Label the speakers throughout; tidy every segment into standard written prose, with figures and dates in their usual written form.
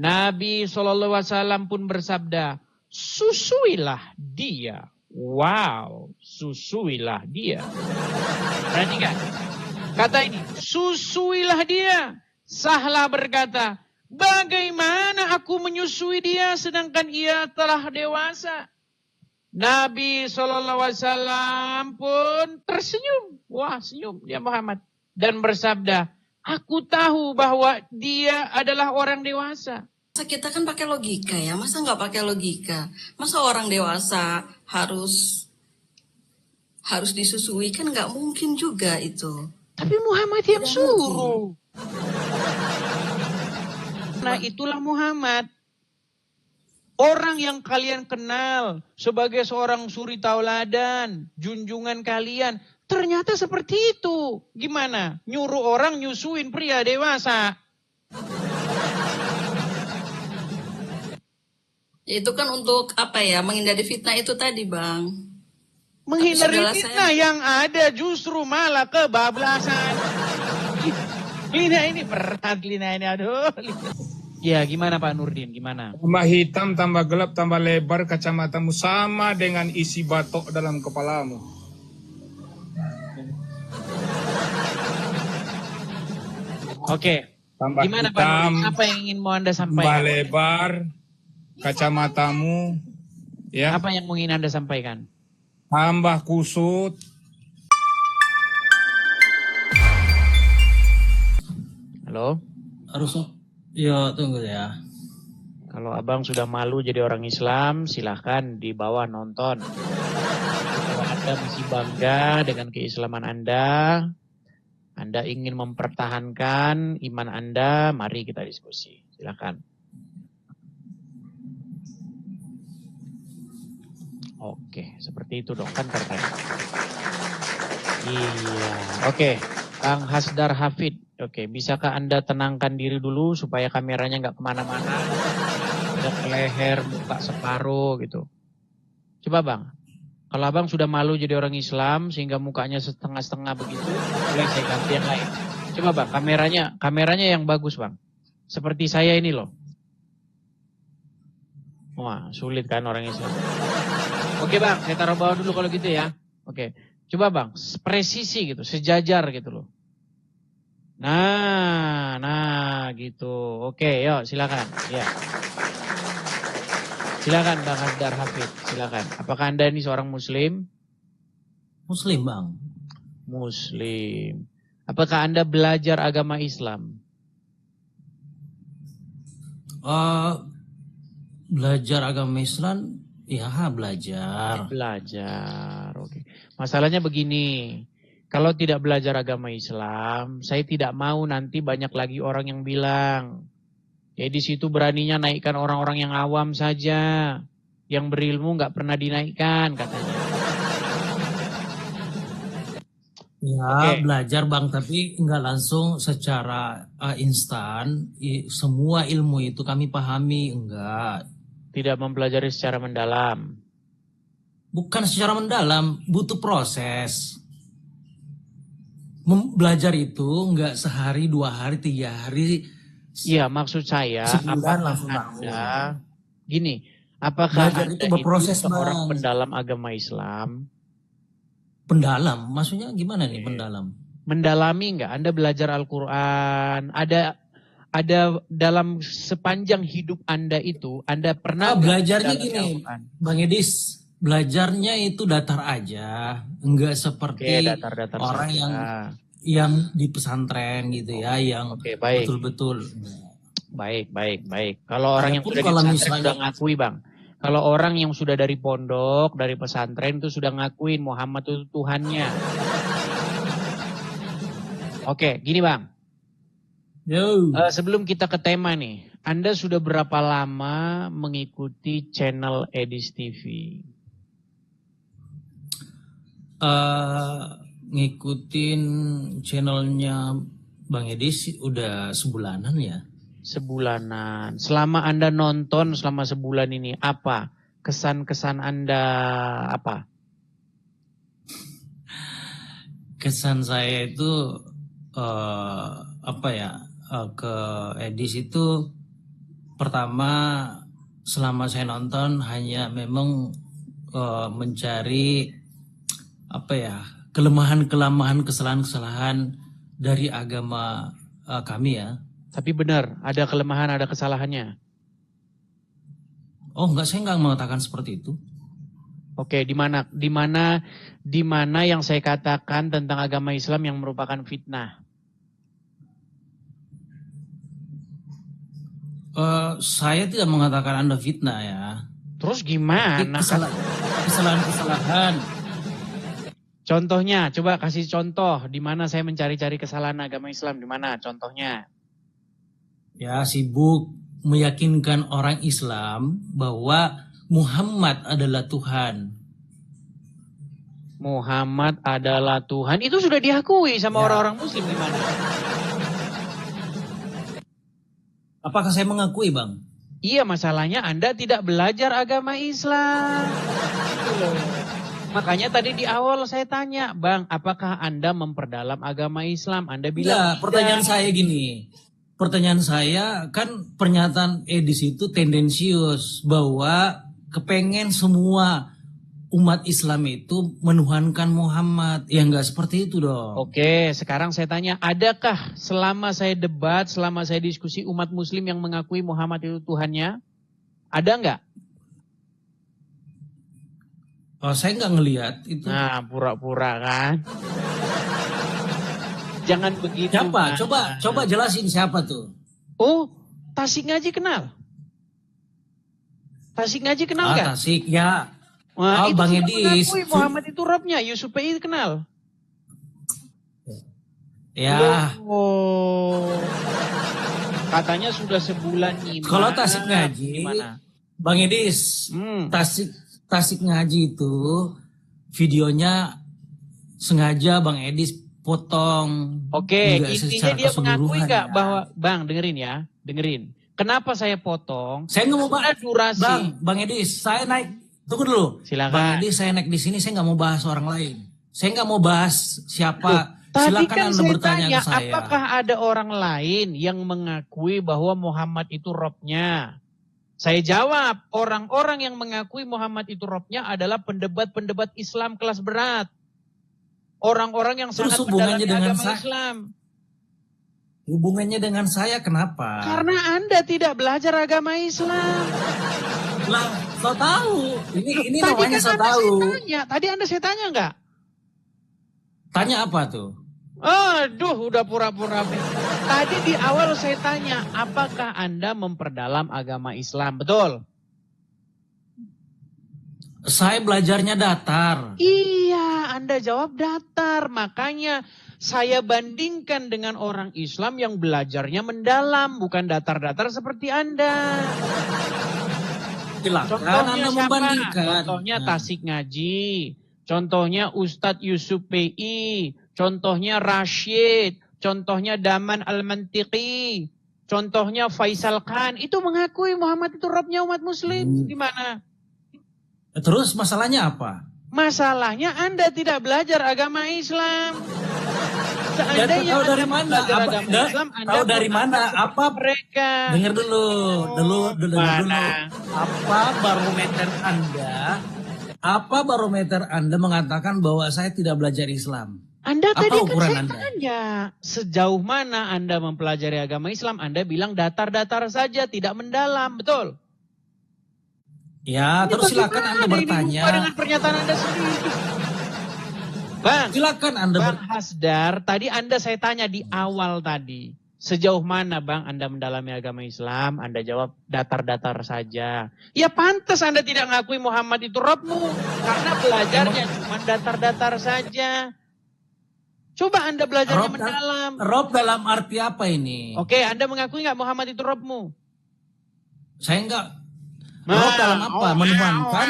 Speaker 1: Nabi SAW pun bersabda, susuilah dia. Wow, susuilah dia. Perhatikan, kata ini, susuilah dia. Sahlah berkata, bagaimana aku menyusui dia sedangkan ia telah dewasa? Nabi SAW pun tersenyum. Wah, senyum dia Muhammad. Dan bersabda, aku tahu bahwa dia adalah orang dewasa.
Speaker 2: Masa kita kan pakai logika ya, masa nggak pakai logika? Masa orang dewasa harus disusui, kan nggak mungkin juga itu.
Speaker 1: Tapi Muhammad yang suruh. Nah, itulah Muhammad. Orang yang kalian kenal sebagai seorang suri tauladan, junjungan kalian, ternyata seperti itu. Gimana? Nyuruh orang nyusuin pria dewasa.
Speaker 2: Itu kan untuk apa ya, menghindari fitnah itu tadi, Bang.
Speaker 1: Menghindari fitnah yang ada justru malah kebablasan. Ini berat Lina ini, aduh. Ya, gimana Pak Nurdin, gimana?
Speaker 3: Tambah hitam, tambah gelap, tambah lebar kacamatamu sama dengan isi batok dalam kepalamu.
Speaker 1: Oke,
Speaker 3: Tambah
Speaker 1: gimana
Speaker 3: hitam,
Speaker 1: Pak Nurdin? Apa yang ingin mau Anda sampaikan?
Speaker 3: tambah lebar kacamatamu, ya.
Speaker 1: Apa yang ingin Anda sampaikan?
Speaker 3: Tambah kusut.
Speaker 1: Halo?
Speaker 4: Harus, ya tunggu ya.
Speaker 1: Kalau abang sudah malu jadi orang Islam, silahkan di bawah nonton. Kalau Anda masih bangga dengan keislaman Anda ingin mempertahankan iman Anda, mari kita diskusi. Silahkan. Oke, seperti itu dong, kan keren. Iya, oke. Kang Hasdar Hafid, oke, bisakah Anda tenangkan diri dulu supaya kameranya nggak kemana-mana, udah ke leher, muka separuh gitu. Coba Bang, kalau Abang sudah malu jadi orang Islam sehingga mukanya setengah-setengah begitu, boleh saya ganti yang lain. Coba Bang, kameranya yang bagus Bang. Seperti saya ini loh. Wah, sulit kan orang Islam. Oke Bang, saya taruh bawah dulu kalau gitu ya. Oke. Coba Bang, presisi gitu, sejajar gitu loh. Nah gitu. Oke, yuk silakan. Ya. Silakan Bang Hasdar Hafid, silakan. Apakah Anda ini seorang Muslim?
Speaker 4: Muslim, Bang.
Speaker 1: Muslim. Apakah Anda belajar agama Islam?
Speaker 4: Belajar agama Islam, ya belajar.
Speaker 1: Belajar, oke. Masalahnya begini, kalau tidak belajar agama Islam, saya tidak mau nanti banyak lagi orang yang bilang, ya di situ beraninya naikkan orang-orang yang awam saja, yang berilmu nggak pernah dinaikkan katanya.
Speaker 4: Ya belajar Bang, tapi nggak langsung secara instan. Semua ilmu itu kami pahami, enggak.
Speaker 1: Tidak mempelajari secara mendalam.
Speaker 4: Bukan secara mendalam, butuh proses. Belajar itu enggak sehari, 2 hari, 3 hari.
Speaker 1: Iya, maksud saya,
Speaker 4: sebulan langsung
Speaker 1: Anda, gini, apakah
Speaker 4: belajar
Speaker 1: Anda
Speaker 4: itu berproses,
Speaker 1: itu seorang
Speaker 4: Bang.
Speaker 1: pendalam agama Islam?
Speaker 4: Pendalam, maksudnya gimana nih pendalam?
Speaker 1: Mendalami enggak? Anda belajar Al-Quran, ada dalam sepanjang hidup Anda itu, Anda pernah
Speaker 4: belajarnya gini, Bang Edis, belajarnya itu datar aja, enggak seperti
Speaker 1: datar-datar
Speaker 4: orang
Speaker 1: saja.
Speaker 4: yang di pesantren gitu ya, yang betul-betul.
Speaker 1: Baik. Kalau orang yang sudah di pesantren sudah ngakui Bang. Kalau orang yang sudah dari pondok, dari pesantren itu sudah ngakuin Muhammad itu Tuhannya. Oke, gini Bang. Sebelum kita ke tema nih, Anda sudah berapa lama mengikuti channel Edis TV?
Speaker 4: Ngikutin channelnya Bang Edis udah sebulanan ya.
Speaker 1: Sebulanan. Selama Anda nonton selama sebulan ini, apa kesan-kesan Anda apa?
Speaker 4: Kesan saya itu ke Edis itu pertama selama saya nonton hanya memang mencari apa ya, kelemahan-kelemahan, kesalahan-kesalahan dari agama kami ya.
Speaker 1: Tapi benar, ada kelemahan, ada kesalahannya.
Speaker 4: Oh enggak, saya enggak mengatakan seperti itu.
Speaker 1: Oke, di mana yang saya katakan tentang agama Islam yang merupakan fitnah?
Speaker 4: Saya tidak mengatakan Anda fitnah ya.
Speaker 1: Terus gimana?
Speaker 4: Kesalahan-kesalahan.
Speaker 1: Contohnya, coba kasih contoh di mana saya mencari-cari kesalahan agama Islam, di mana contohnya?
Speaker 4: Ya, sibuk meyakinkan orang Islam bahwa Muhammad adalah Tuhan.
Speaker 1: Muhammad adalah Tuhan. Itu sudah diakui sama orang-orang Muslim gimana?
Speaker 4: Apakah saya mengakui, Bang?
Speaker 1: Iya, masalahnya Anda tidak belajar agama Islam. Makanya tadi di awal saya tanya, Bang, apakah Anda memperdalam agama Islam? Anda bilang
Speaker 4: tidak. Pertanyaan saya gini. Pertanyaan saya kan pernyataan Edis itu tendensius bahwa kepengen semua umat Islam itu menuhankan Muhammad. Ya enggak seperti itu dong.
Speaker 1: Oke, sekarang saya tanya, adakah selama saya debat, selama saya diskusi umat Muslim yang mengakui Muhammad itu Tuhannya? Ada enggak?
Speaker 4: Oh, saya enggak ngelihat itu.
Speaker 1: Nah, pura-pura kan? Jangan begitu.
Speaker 4: Siapa?
Speaker 1: Kan?
Speaker 4: Coba jelasin siapa tuh.
Speaker 1: Oh, Tasik Ngaji kenal? Tasik Ngaji kenal nggak?
Speaker 4: Tasik ya.
Speaker 1: Wah, itu
Speaker 4: Bang
Speaker 1: sudah
Speaker 4: Edis.
Speaker 1: mengakui Muhammad itu Robnya. Yusuf PI kenal?
Speaker 4: Ya.
Speaker 1: Oh. Katanya sudah sebulan ini.
Speaker 4: Kalau Tasik Ngaji,
Speaker 1: gimana?
Speaker 4: Bang Edis, Tasik Ngaji itu videonya sengaja Bang Edis potong.
Speaker 1: Oke, intinya dia mengakui nggak
Speaker 4: ya.
Speaker 1: bahwa, Bang, dengerin ya, dengerin. Kenapa saya potong?
Speaker 4: Saya nggak mau bahas
Speaker 1: durasi.
Speaker 4: Bang Edis, saya naik. Tunggu dulu.
Speaker 1: Silakan.
Speaker 4: Bang Edis, saya naik di sini, saya nggak mau bahas orang lain. Saya nggak mau bahas siapa.
Speaker 1: Tadi
Speaker 4: Silakan
Speaker 1: kan
Speaker 4: Anda
Speaker 1: saya
Speaker 4: bertanya
Speaker 1: tanya,
Speaker 4: ke saya.
Speaker 1: apakah ada orang lain yang mengakui bahwa Muhammad itu Robnya? Saya jawab, orang-orang yang mengakui Muhammad itu Robnya adalah pendebat-pendebat Islam kelas berat. Orang-orang yang sangat mendalami agama Islam.
Speaker 4: Hubungannya dengan saya kenapa?
Speaker 1: Karena Anda tidak belajar agama Islam.
Speaker 4: Lah, so tahu. Ini
Speaker 1: Tadi
Speaker 4: namanya
Speaker 1: kan
Speaker 4: so tahu.
Speaker 1: Tadi Anda saya tanya nggak?
Speaker 4: Tanya apa tuh?
Speaker 1: Aduh, udah pura-pura. Tadi di awal saya tanya, apakah Anda memperdalam agama Islam? Betul?
Speaker 4: Saya belajarnya datar.
Speaker 1: Iya, Anda jawab datar. Makanya saya bandingkan dengan orang Islam yang belajarnya mendalam, bukan datar-datar seperti Anda.
Speaker 4: Contohnya Anda membandingkan.
Speaker 1: Contohnya Tasik Ngaji, contohnya Ustadz Yusuf PI, contohnya Rashid, contohnya Daman Al-Mantiqi, contohnya Faisal Khan. Itu mengakui Muhammad itu Rabbnya umat Muslim. Gimana?
Speaker 4: Terus masalahnya apa?
Speaker 1: Masalahnya Anda tidak belajar agama Islam.
Speaker 4: Seandainya tahu dari mana? Tahu dari mana? Apa
Speaker 1: mereka?
Speaker 4: Dengar dulu. Apa barometer Anda mengatakan bahwa saya tidak belajar Islam?
Speaker 1: Anda
Speaker 4: apa
Speaker 1: tadi
Speaker 4: ukuran
Speaker 1: kan saya tanya, sejauh mana Anda mempelajari agama Islam? Anda bilang datar-datar saja, tidak mendalam, betul?
Speaker 4: Ya, terus silakan Anda bertanya.
Speaker 1: Dengan pernyataan Anda sendiri. Bang,
Speaker 4: silakan Anda
Speaker 1: Bang Hasdar, tadi saya tanya di awal tadi, sejauh mana Bang Anda mendalami agama Islam? Anda jawab datar-datar saja. Ya pantas Anda tidak mengakui Muhammad itu Rabbmu, karena belajarnya cuma datar-datar saja. Coba Anda belajarnya mendalam.
Speaker 4: Rob dalam arti apa ini?
Speaker 1: Oke, Anda mengakui nggak Muhammad itu Rabbmu?
Speaker 4: Saya enggak. Rob dalam apa? Menuhankan?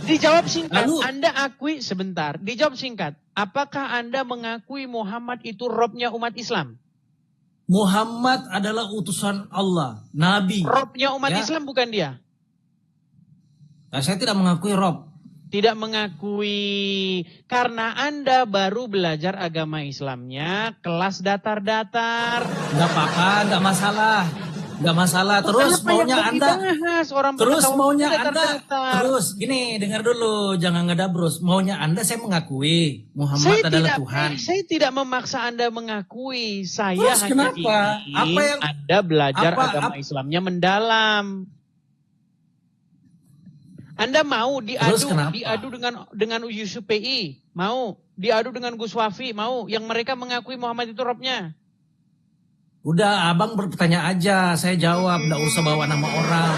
Speaker 1: Dijawab singkat, Anda akui sebentar. Dijawab singkat, apakah Anda mengakui Muhammad itu Robnya umat Islam?
Speaker 4: Muhammad adalah utusan Allah, Nabi.
Speaker 1: Robnya umat Islam bukan dia?
Speaker 4: Nah, saya tidak mengakui Rob.
Speaker 1: Tidak mengakui, karena Anda baru belajar agama Islamnya kelas datar-datar.
Speaker 4: Enggak apa-apa, enggak masalah. nggak masalah. Terus
Speaker 1: Apa yang
Speaker 4: maunya
Speaker 1: mau
Speaker 4: Anda,
Speaker 1: dibahas? Orang
Speaker 4: terus
Speaker 1: pengetahuan
Speaker 4: maunya
Speaker 1: kita
Speaker 4: Anda,
Speaker 1: datar-datar.
Speaker 4: terus gini, dengar dulu, jangan ngedabrus. Maunya Anda saya mengakui Muhammad adalah Tuhan.
Speaker 1: Saya tidak memaksa Anda mengakui. Saya
Speaker 4: Terus
Speaker 1: hanya
Speaker 4: kenapa? Apa
Speaker 1: ingin
Speaker 4: yang
Speaker 1: Anda belajar
Speaker 4: apa,
Speaker 1: agama Islamnya mendalam. Anda mau
Speaker 4: Terus kenapa?
Speaker 1: diadu dengan Yusuf PI, mau diadu dengan Gus Wafi, mau yang mereka mengakui Muhammad itu Robnya.
Speaker 4: Udah, abang bertanya aja, saya jawab, nggak usah bawa nama orang.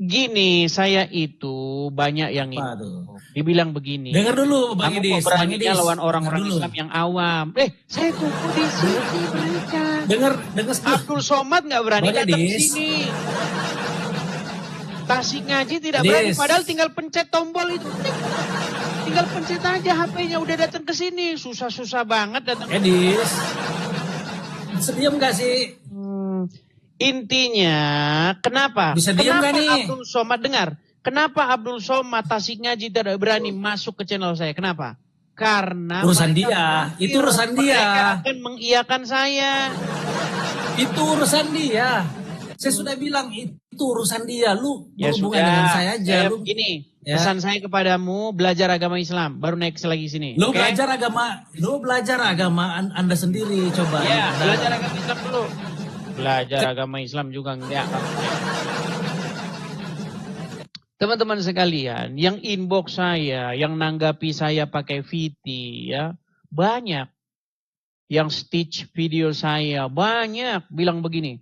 Speaker 1: Gini, saya itu banyak yang
Speaker 4: Apa
Speaker 1: ini.
Speaker 4: tuh?
Speaker 1: Dibilang begini.
Speaker 4: Dengar dulu, Bang
Speaker 1: Kamu
Speaker 4: Idis.
Speaker 1: kok
Speaker 4: Bang
Speaker 1: beraninya
Speaker 4: Idis,
Speaker 1: lawan orang-orang
Speaker 4: dengar dulu.
Speaker 1: Islam yang awam. Saya tunggu di sini mereka.
Speaker 4: Dengar
Speaker 1: Abdul Somad nggak berani
Speaker 4: Bang
Speaker 1: datang ke
Speaker 4: Idis.
Speaker 1: sini. Tasik Ngaji tidak
Speaker 4: Idis.
Speaker 1: berani, padahal tinggal pencet tombol itu. Tinggal pencet aja HP-nya udah datang ke sini. Susah-susah banget datang.
Speaker 4: Edis, diam nggak sih?
Speaker 1: Intinya, kenapa?
Speaker 4: Bisa diam
Speaker 1: Kenapa
Speaker 4: nggak nih?
Speaker 1: Abdul Somad dengar? Kenapa Abdul Somad Tasik Ngaji tidak berani masuk ke channel saya? Kenapa? Karena
Speaker 4: Urusan
Speaker 1: mereka
Speaker 4: dia,
Speaker 1: berpikir
Speaker 4: itu urusan
Speaker 1: mereka
Speaker 4: dia.
Speaker 1: akan mengiyakan saya.
Speaker 4: Itu urusan dia. Saya sudah bilang itu urusan dia. Lu
Speaker 1: Ya
Speaker 4: berhubungan
Speaker 1: sudah.
Speaker 4: dengan saya aja. Lu,
Speaker 1: Begini,
Speaker 4: ya.
Speaker 1: pesan saya kepadamu, belajar agama Islam. Baru next lagi sini.
Speaker 4: lu
Speaker 1: oke?
Speaker 4: belajar agama Anda sendiri coba.
Speaker 1: Ya,
Speaker 4: Anda.
Speaker 1: belajar agama Islam dulu. Belajar agama Islam juga enggak. Teman-teman sekalian, yang inbox saya, yang nanggapi saya pakai VT, ya, banyak. Yang stitch video saya, banyak bilang begini.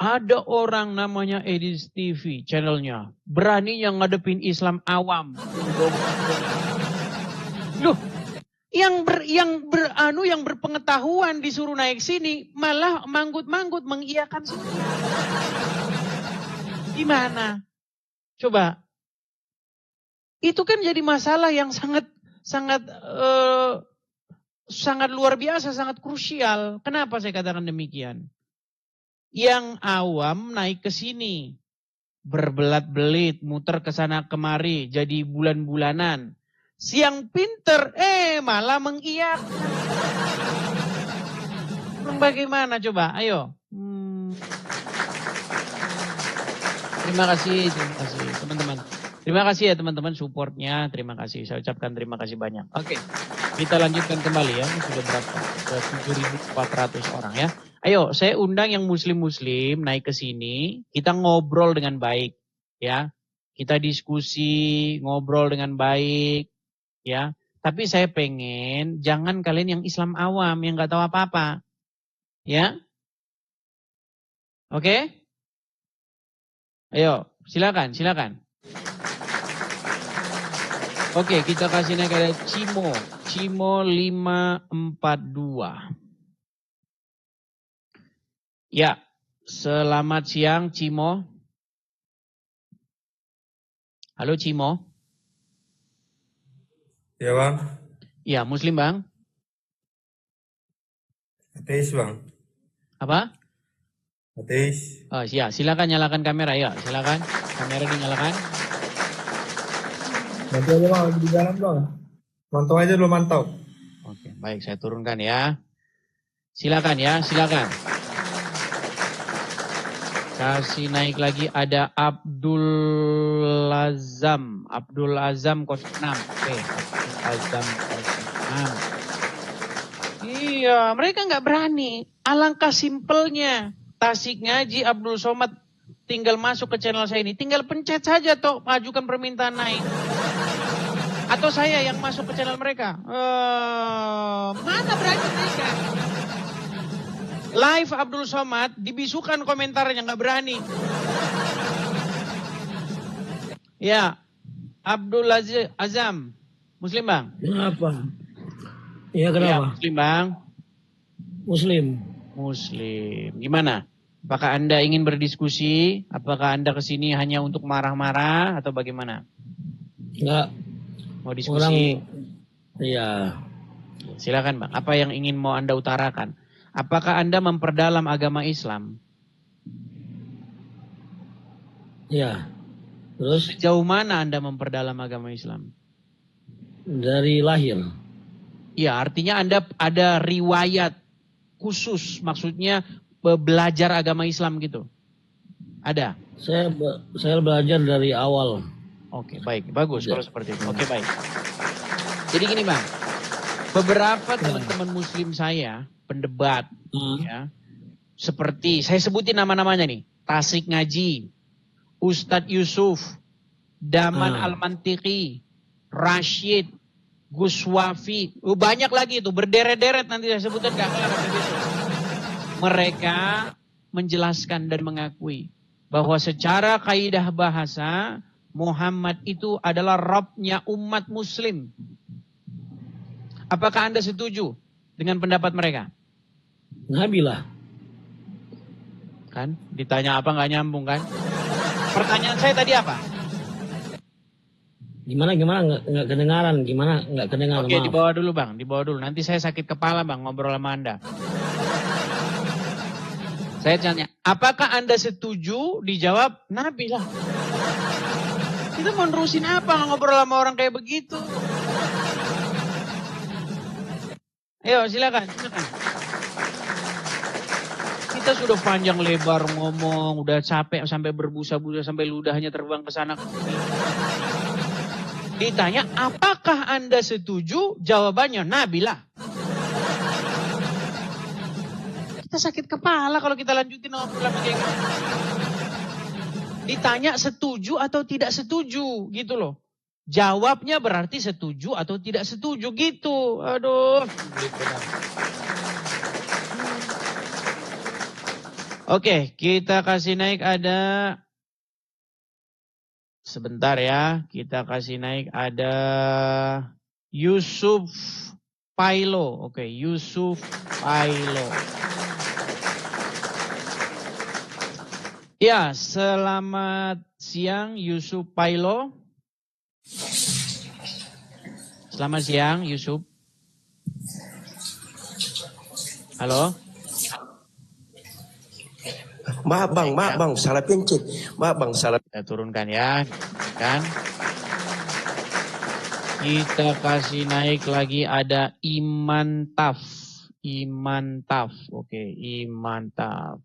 Speaker 1: Ada orang namanya Edis TV, channelnya. Berani yang ngadepin Islam awam. Loh, yang berpengetahuan disuruh naik sini, malah manggut-manggut mengiyakan sini. Gimana? Coba. Itu kan jadi masalah yang sangat luar biasa, sangat krusial. Kenapa saya katakan demikian? Yang awam naik ke sini, berbelat-belit, muter ke sana kemari, jadi bulan-bulanan. Siang pinter, malah mengiyakan. Bagaimana coba? Ayo. Terima kasih teman-teman. Terima kasih ya teman-teman supportnya. Terima kasih. Saya ucapkan terima kasih banyak. Oke. Kita lanjutkan kembali ya. Ini sudah berapa? Sudah 7.400 orang ya. Ayo, saya undang yang muslim-muslim naik ke sini. Kita ngobrol dengan baik ya. Kita diskusi, ngobrol dengan baik ya. Tapi saya pengen jangan kalian yang Islam awam yang nggak tahu apa-apa. Ya. Oke? Ayo, silakan. Oke, kita kasih naik ada Cimo 542. Ya, selamat siang Cimo. Halo Cimo.
Speaker 5: Ya bang,
Speaker 1: Ya, muslim bang.
Speaker 5: ateis bang,
Speaker 1: Apa?
Speaker 5: ateis.
Speaker 1: Oh, ya, silakan nyalakan kamera ya, silakan. Kamera dinyalakan.
Speaker 5: Nanti aja bang, lagi di jalan bang. Mantau aja dulu mantau.
Speaker 1: Oke, baik saya turunkan ya. Silakan ya, silakan. Kasih naik lagi ada Abdul Azam 06. Oke, Abdul Azam 06. Iya, mereka nggak berani. Alangkah simpelnya. Tasik Ngaji Abdul Somad tinggal masuk ke channel saya ini. Tinggal pencet saja toh, ajukan permintaan naik. Atau saya yang masuk ke channel mereka. Mana berani mereka? Live Abdul Somad dibisukan komentarnya nggak berani. Ya, Abdul Azam, Muslim bang.
Speaker 6: Kenapa? Iya
Speaker 1: Ya,
Speaker 6: kenapa?
Speaker 1: Muslim bang.
Speaker 6: Muslim.
Speaker 1: Muslim. Gimana? Apakah Anda ingin berdiskusi? Apakah Anda kesini hanya untuk marah-marah atau bagaimana?
Speaker 6: Enggak.
Speaker 1: Mau diskusi?
Speaker 6: Iya.
Speaker 1: Silakan bang. Apa yang ingin mau Anda utarakan? Apakah Anda memperdalam agama Islam?
Speaker 6: Iya. Terus
Speaker 1: Sejauh mana Anda memperdalam agama Islam?
Speaker 6: dari lahir.
Speaker 1: Ya, artinya Anda ada riwayat khusus, maksudnya belajar agama Islam gitu? Ada?
Speaker 6: Saya belajar dari awal.
Speaker 1: Oke, baik. Bagus
Speaker 6: Ya.
Speaker 1: kalau seperti itu. Oke, baik. Jadi gini Bang, beberapa teman-teman muslim saya, pendebat, ya, seperti, saya sebutin nama-namanya nih, Tasik Ngaji, Ustadz Yusuf, Daman Al-Mantiki, Rashid, Gus Wafi, banyak lagi itu, berderet-deret nanti saya sebutkan gak kelar sampai besok. Mereka menjelaskan dan mengakui bahwa secara kaidah bahasa, Muhammad itu adalah Rabbnya umat muslim. Apakah Anda setuju dengan pendapat mereka?
Speaker 6: Nabilah.
Speaker 1: Kan? Ditanya apa nggak nyambung kan? Pertanyaan saya tadi apa?
Speaker 6: Gimana nggak kedengaran? Gimana nggak kedengaran?
Speaker 1: Oke,
Speaker 6: Maaf.
Speaker 1: dibawa dulu Bang, dibawa dulu. Nanti saya sakit kepala Bang ngobrol sama Anda. Saya tanya, apakah Anda setuju? Dijawab, Nabi lah. Kita mau nerusin apa ngobrol sama orang kayak begitu? Ayo silakan. Kita sudah panjang lebar ngomong, udah capek sampai berbusa-busa, sampai ludahnya terbang ke sana ke sini. Ditanya, apakah Anda setuju? Jawabannya, Nabi lah. Kita sakit kepala kalau kita lanjutin obrolan kayak gitu. Ditanya setuju atau tidak setuju gitu loh. Jawabnya berarti setuju atau tidak setuju gitu. Aduh. Oke, kita kasih naik ada. Sebentar ya, kita kasih naik ada Yusuf Pailo. Oke, Yusuf Pailo. Ya, selamat siang Yusuf Pailo. Selamat siang Yusuf. Halo.
Speaker 7: Maaf bang, salah pencet. Maaf bang, salah.
Speaker 1: Kita turunkan ya, kan? Kita kasih naik lagi ada Iman Taf. Iman Taf, oke, Iman Taf.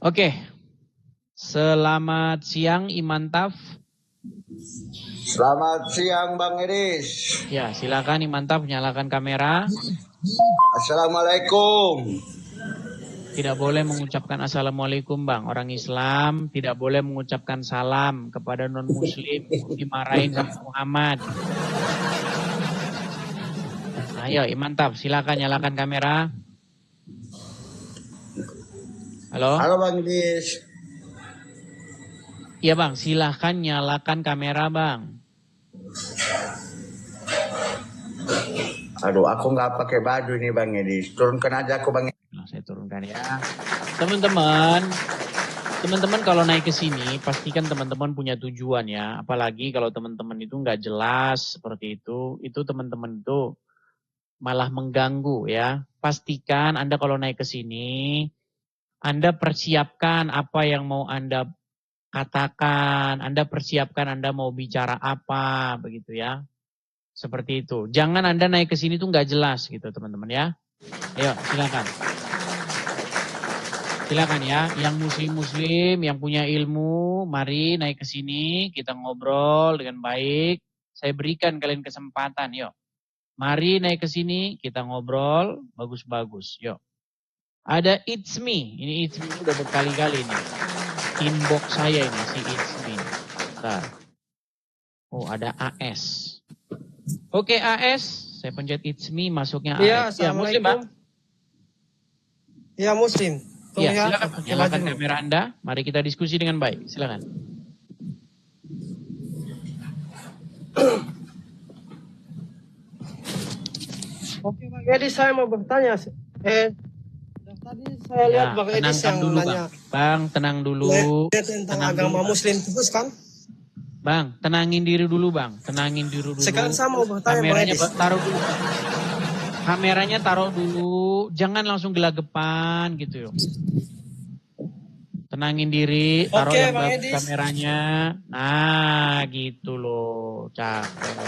Speaker 1: Oke, selamat siang Iman Taf.
Speaker 8: Selamat siang Bang Edis.
Speaker 1: Ya, silakan Iman Taf nyalakan kamera.
Speaker 8: Assalamualaikum.
Speaker 1: Tidak boleh mengucapkan assalamualaikum Bang. Orang Islam tidak boleh mengucapkan salam kepada non-muslim. Dimarahin sama Muhammad. Ayo Iman Taf, silakan nyalakan kamera. Halo?
Speaker 8: Halo Bang Edis.
Speaker 1: Iya Bang, silahkan nyalakan kamera Bang.
Speaker 8: Aduh, aku nggak pakai baju nih Bang Edis. Turunkan aja aku Bang.
Speaker 1: Nah, saya turunkan ya. Teman-teman kalau naik ke sini pastikan teman-teman punya tujuan ya. Apalagi kalau teman-teman itu nggak jelas seperti itu teman-teman itu malah mengganggu ya. Pastikan Anda kalau naik ke sini, Anda persiapkan apa yang mau Anda katakan, Anda persiapkan Anda mau bicara apa, begitu ya. Seperti itu. Jangan Anda naik ke sini tuh nggak jelas gitu teman-teman ya. Ayo silakan. Silakan ya, yang muslim-muslim, yang punya ilmu, mari naik ke sini, kita ngobrol dengan baik. Saya berikan kalian kesempatan, yuk. Mari naik ke sini, kita ngobrol, bagus-bagus, yuk. Ada It's Me, ini It's Me udah berkali-kali nih. Inbox saya ini, si It's Me. Bentar. Oh, ada AS. Oke, AS, saya pencet It's Me, masuknya
Speaker 5: Iya,
Speaker 1: AS. Ya, muslim, Bang.
Speaker 5: Iya, muslim.
Speaker 1: Iya, silakan nyalakan kamera Anda. Mari kita diskusi dengan baik. Silakan.
Speaker 5: Oke, Bang Edi, saya mau bertanya. Tadi saya lihat Bang Edi
Speaker 1: tenangkan
Speaker 5: yang
Speaker 1: dulu,
Speaker 5: nanya
Speaker 1: Bang, tenang dulu.
Speaker 5: tentang
Speaker 1: Tenang
Speaker 5: agama
Speaker 1: dulu,
Speaker 5: muslim terus kan?
Speaker 1: Bang, tenangin diri dulu, Bang. Tenangin diri dulu.
Speaker 5: Sekarang saya mau bertanya, Bang
Speaker 1: Kameranya
Speaker 5: Edi.
Speaker 1: taruh dulu. Kameranya taruh dulu. Jangan langsung gelagapan gitu yuk. Tenangin diri, taruh
Speaker 5: Oke,
Speaker 1: yang
Speaker 5: Bang
Speaker 1: bagus
Speaker 5: Edi.
Speaker 1: kameranya. Nah, gitu loh. Cakep.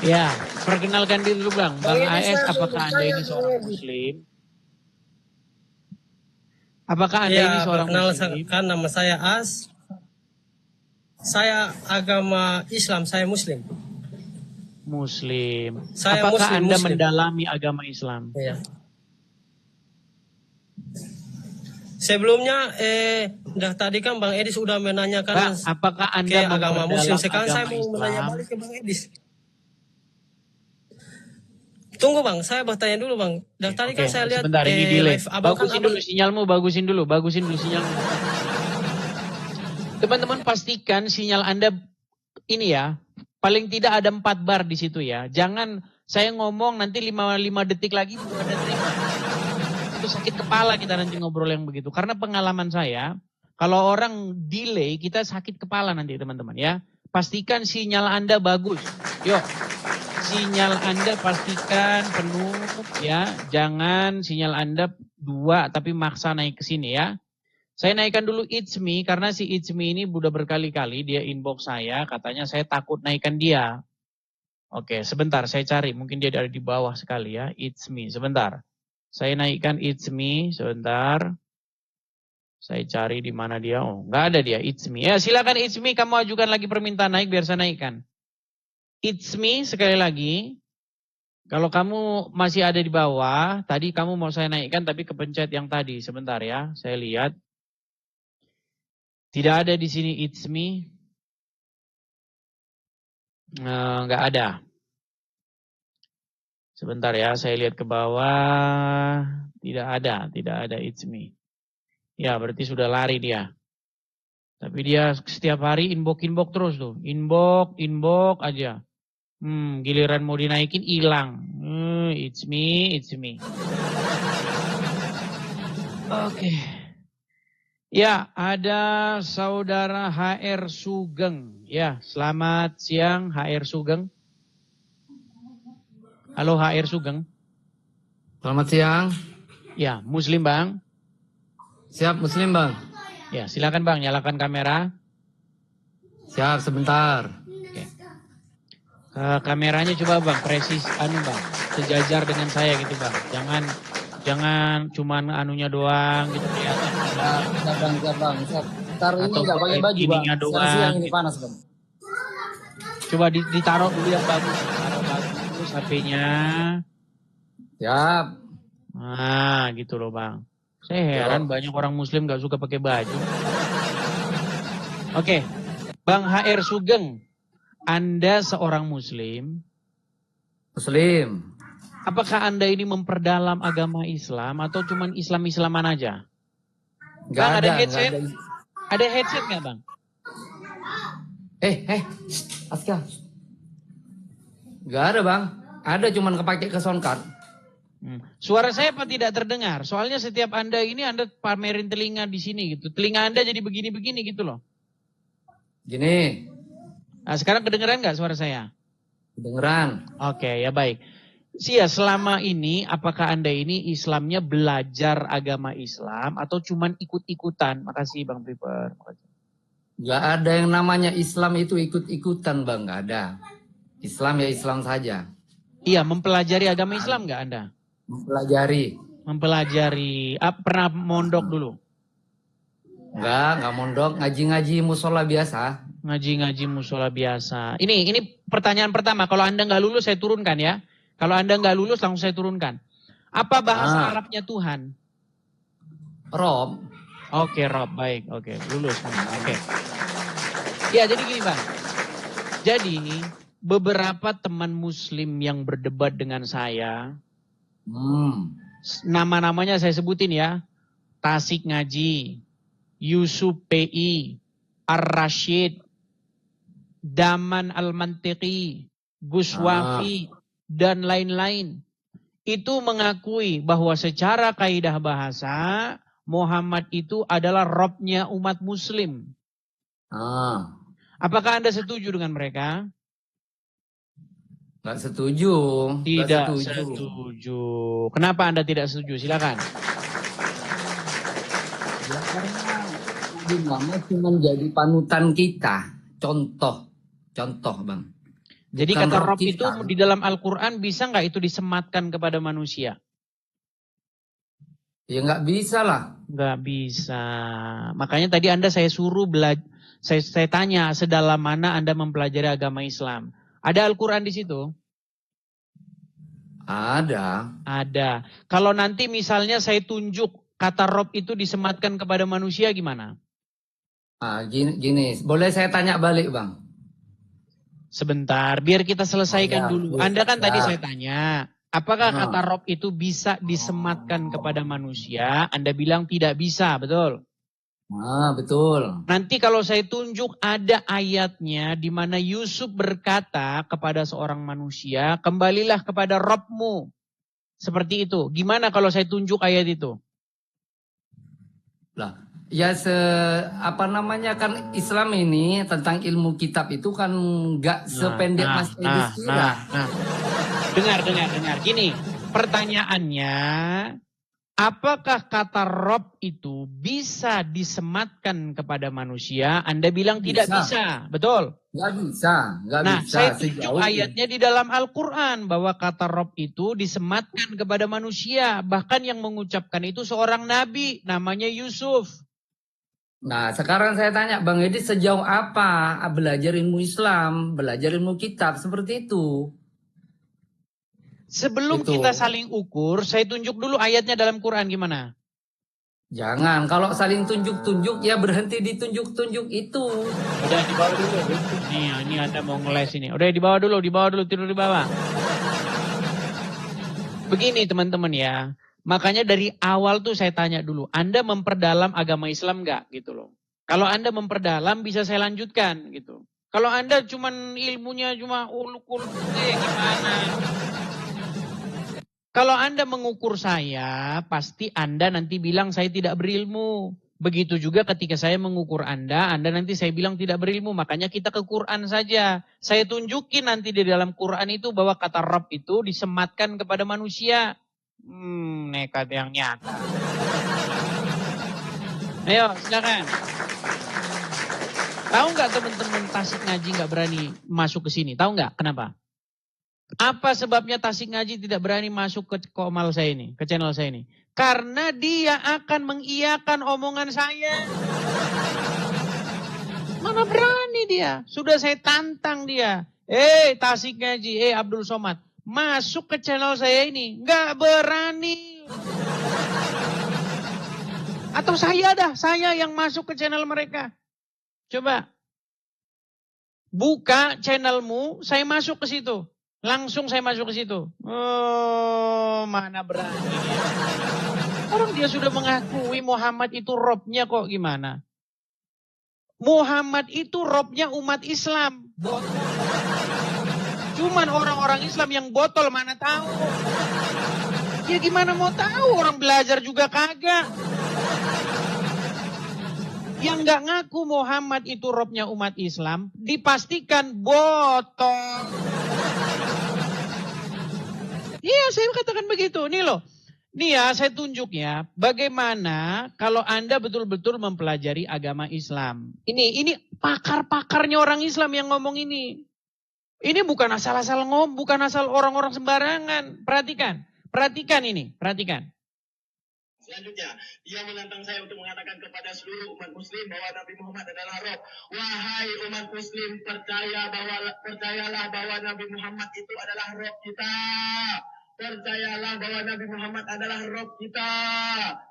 Speaker 1: Ya, perkenalkan diri dulu Bang. Bang
Speaker 5: Bang Edi,
Speaker 1: AS,
Speaker 5: saya mau
Speaker 1: apakah Anda
Speaker 5: bertanya,
Speaker 1: ini
Speaker 5: Bang
Speaker 1: seorang
Speaker 5: Edi.
Speaker 1: Muslim? Apakah Anda ini
Speaker 9: Ya,
Speaker 1: seorang Muslim?
Speaker 9: perkenalkan nama saya As. Saya agama Islam, saya Muslim.
Speaker 1: Muslim.
Speaker 9: Saya
Speaker 1: Apakah
Speaker 9: Muslim,
Speaker 1: Anda
Speaker 9: Muslim.
Speaker 1: mendalami agama Islam?
Speaker 9: Ya. Sebelumnya, tadi kan Bang Edis sudah
Speaker 1: Bang,
Speaker 9: menanyakan
Speaker 1: apakah
Speaker 9: ke
Speaker 1: Anda
Speaker 9: agama Muslim.
Speaker 1: memperdalam
Speaker 9: Sekarang saya
Speaker 1: agama
Speaker 9: mau menanya
Speaker 1: Islam?
Speaker 9: balik ke Bang Edis. Tunggu Bang, saya bertanya dulu Bang. Dan tadi
Speaker 1: Oke,
Speaker 9: kan saya lihat
Speaker 1: sebentar ini delay.
Speaker 9: live Abang kan
Speaker 1: Bagusin
Speaker 9: Abang.
Speaker 1: dulu sinyalmu, bagusin dulu sinyalmu. Teman-teman pastikan sinyal Anda ini ya, paling tidak ada 4 bar di situ ya. Jangan saya ngomong nanti 5 detik lagi belum ada terima. Itu sakit kepala kita nanti ngobrol yang begitu. Karena pengalaman saya, kalau orang delay kita sakit kepala nanti teman-teman ya. Pastikan sinyal Anda bagus. Yuk, sinyal Anda pastikan penuh ya. Jangan sinyal Anda 2 tapi maksa naik ke sini ya. Saya naikkan dulu It's Me karena si It's Me ini udah berkali-kali dia inbox saya, katanya saya takut naikkan dia. Oke, sebentar saya cari, mungkin dia ada di bawah sekali ya, It's Me, sebentar. Saya naikkan It's Me, sebentar. Saya cari di mana dia, oh nggak ada dia, It's Me. Ya silakan It's Me, kamu ajukan lagi permintaan naik biar saya naikkan. It's Me sekali lagi. Kalau kamu masih ada di bawah, tadi kamu mau saya naikkan tapi kepencet yang tadi, sebentar ya, saya lihat. Tidak ada di sini It's Me. Nggak ada. Sebentar ya, saya lihat ke bawah. Tidak ada It's Me. Ya, berarti sudah lari dia. Tapi dia setiap hari inbox terus tuh. Inbox aja. Giliran mau dinaikin hilang. It's Me. Oke. Ya, ada saudara HR Sugeng. Ya, selamat siang HR Sugeng. Halo HR Sugeng.
Speaker 10: Selamat siang.
Speaker 1: Ya, Muslim Bang.
Speaker 10: Siap Muslim Bang.
Speaker 1: Ya, silakan Bang, nyalakan kamera.
Speaker 10: Siap sebentar.
Speaker 1: Oke. Kameranya coba Bang, presis Bang. Sejajar dengan saya gitu Bang. Jangan cuman anunya doang gitu kelihatan.
Speaker 10: Siap bang. Ntar ini
Speaker 1: Atau
Speaker 10: nggak pakai baju bang.
Speaker 1: ininya doang.
Speaker 10: Siang ini
Speaker 1: Gitu.
Speaker 10: panas bang.
Speaker 1: Coba ditaruh dulu yang bagus. Taruh bagus HP-nya.
Speaker 10: Siap.
Speaker 1: Nah, gitu loh Bang. Saya heran banyak orang Muslim gak suka pakai baju. Oke, Bang HR Sugeng, Anda seorang Muslim.
Speaker 10: Muslim.
Speaker 1: Apakah Anda ini memperdalam agama Islam atau cuman Islam-Islaman aja?
Speaker 10: Nggak
Speaker 1: Bang,
Speaker 10: ada.
Speaker 1: headset?
Speaker 10: Nggak ada.
Speaker 1: Ada headset nggak Bang?
Speaker 10: Aska. Nggak ada bang. Ada cuman kepake ke soundcard.
Speaker 1: Suara saya apa tidak terdengar? Soalnya setiap Anda ini Anda pamerin telinga di sini gitu. Telinga Anda jadi begini-begini gitu loh.
Speaker 10: Gini.
Speaker 1: Nah, sekarang kedengeran nggak suara saya?
Speaker 10: Kedengeran.
Speaker 1: Oke, ya baik. Ya, selama ini apakah Anda ini Islamnya belajar agama Islam atau cuman ikut-ikutan? Makasih Bang Piper.
Speaker 10: Nggak ada yang namanya Islam itu ikut-ikutan bang. Nggak ada. Islam ya Islam saja.
Speaker 1: Iya, mempelajari agama Islam nggak Anda? Mempelajari. Pernah mondok dulu?
Speaker 10: Nggak mondok. Ngaji-ngaji musola biasa.
Speaker 1: Ngaji-ngaji musola biasa. Ini pertanyaan pertama. Kalau Anda nggak lulus saya turunkan ya. Kalau Anda nggak lulus langsung saya turunkan. Apa bahasa Arabnya Tuhan?
Speaker 10: Rob.
Speaker 1: Oke, Rob. Baik. Oke, lulus. Oke. Ya, jadi gini Bang. Jadi, beberapa teman Muslim yang berdebat dengan saya, nama-namanya saya sebutin ya. Tasik Ngaji, Yusuf PI, Ar-Rashid, Daman Al-Mantiqi, Gus Wafi, dan lain-lain. Itu mengakui bahwa secara kaidah bahasa, Muhammad itu adalah Robnya umat Muslim. Apakah Anda setuju dengan mereka?
Speaker 10: Nggak setuju.
Speaker 1: Tidak setuju. Kenapa Anda tidak setuju? Silakan.
Speaker 10: Ya karena Nabi Muhammad cuma jadi panutan kita. Contoh bang.
Speaker 1: Jadi
Speaker 10: Bukan
Speaker 1: kata
Speaker 10: roh
Speaker 1: Rob itu
Speaker 10: kita.
Speaker 1: di dalam Al-Quran bisa nggak itu disematkan kepada manusia?
Speaker 10: Ya nggak bisa lah.
Speaker 1: Nggak bisa. Makanya tadi saya suruh saya tanya sedalam mana Anda mempelajari agama Islam. Ada Al-Quran di situ?
Speaker 10: Ada.
Speaker 1: Ada. Kalau nanti misalnya saya tunjuk kata Rob itu disematkan kepada manusia gimana?
Speaker 10: Gini, boleh saya tanya balik bang?
Speaker 1: Sebentar, biar kita selesaikan dulu. Anda kan tadi saya tanya, apakah kata Rob itu bisa disematkan kepada manusia? Anda bilang tidak bisa, betul?
Speaker 10: Betul.
Speaker 1: Nanti kalau saya tunjuk ada ayatnya di mana Yusuf berkata kepada seorang manusia, kembalilah kepada Robmu. Seperti itu. Gimana kalau saya tunjuk ayat itu?
Speaker 10: Lah, ya kan Islam ini tentang ilmu kitab itu kan nggak sependek Mas Edis kira.
Speaker 1: Dengar. Gini, pertanyaannya, apakah kata Rob itu bisa disematkan kepada manusia? Anda bilang tidak bisa, betul?
Speaker 10: Nggak bisa.
Speaker 1: Saya tunjuk ayatnya di dalam Al-Quran bahwa kata Rob itu disematkan kepada manusia. Bahkan yang mengucapkan itu seorang nabi, namanya Yusuf.
Speaker 10: Nah, sekarang saya tanya Bang Edi, sejauh apa belajar ilmu Islam, belajar ilmu kitab seperti itu?
Speaker 1: Sebelum kita saling ukur, saya tunjuk dulu ayatnya dalam Quran gimana?
Speaker 10: Jangan, kalau saling tunjuk-tunjuk ya berhenti ditunjuk-tunjuk itu.
Speaker 1: Udah dibawa dulu. Ini Anda mau ngeles ini. Udah dibawa dulu, tidur di bawah. Begini teman-teman ya. Makanya dari awal tuh saya tanya dulu, Anda memperdalam agama Islam nggak gitu loh. Kalau Anda memperdalam bisa saya lanjutkan gitu. Kalau Anda cuman ilmunya cuma uluk-uluk gimana? Kalau Anda mengukur saya, pasti Anda nanti bilang saya tidak berilmu. Begitu juga ketika saya mengukur Anda nanti saya bilang tidak berilmu. Makanya kita ke Quran saja. Saya tunjukin nanti di dalam Quran itu bahwa kata Rabb itu disematkan kepada manusia. Nekat yang nyata. Ayo, silakan. Tahu nggak teman-teman Tasik Ngaji nggak berani masuk ke sini? Tahu nggak kenapa? Apa sebabnya Tasik Ngaji tidak berani masuk ke komal saya ini, ke channel saya ini? Karena dia akan mengiyakan omongan saya. Mana berani dia? Sudah saya tantang dia. Tasik Ngaji, Abdul Somad, masuk ke channel saya ini. Nggak berani. Atau saya yang masuk ke channel mereka. Coba. Buka channelmu, saya masuk ke situ. Langsung saya masuk ke situ. Oh, mana berani dia. Orang dia sudah mengakui Muhammad itu Robnya kok gimana? Muhammad itu Robnya umat Islam. Cuman orang-orang Islam yang botol mana tahu. Ya gimana mau tahu, orang belajar juga kagak. Yang nggak ngaku Muhammad itu Robnya umat Islam, dipastikan botol. Iya, saya katakan begitu. Nih loh. Nih ya, saya tunjuk ya. Bagaimana kalau Anda betul-betul mempelajari agama Islam. Ini pakar-pakarnya orang Islam yang ngomong ini. Ini bukan asal-asal ngomong, bukan asal orang-orang sembarangan. Perhatikan ini.
Speaker 11: Selanjutnya, dia menantang saya untuk mengatakan kepada seluruh umat muslim bahwa Nabi Muhammad adalah Rob. Wahai umat muslim, percayalah bahwa Nabi Muhammad itu adalah Rob kita. Percayalah bahwa Nabi Muhammad adalah Rob kita.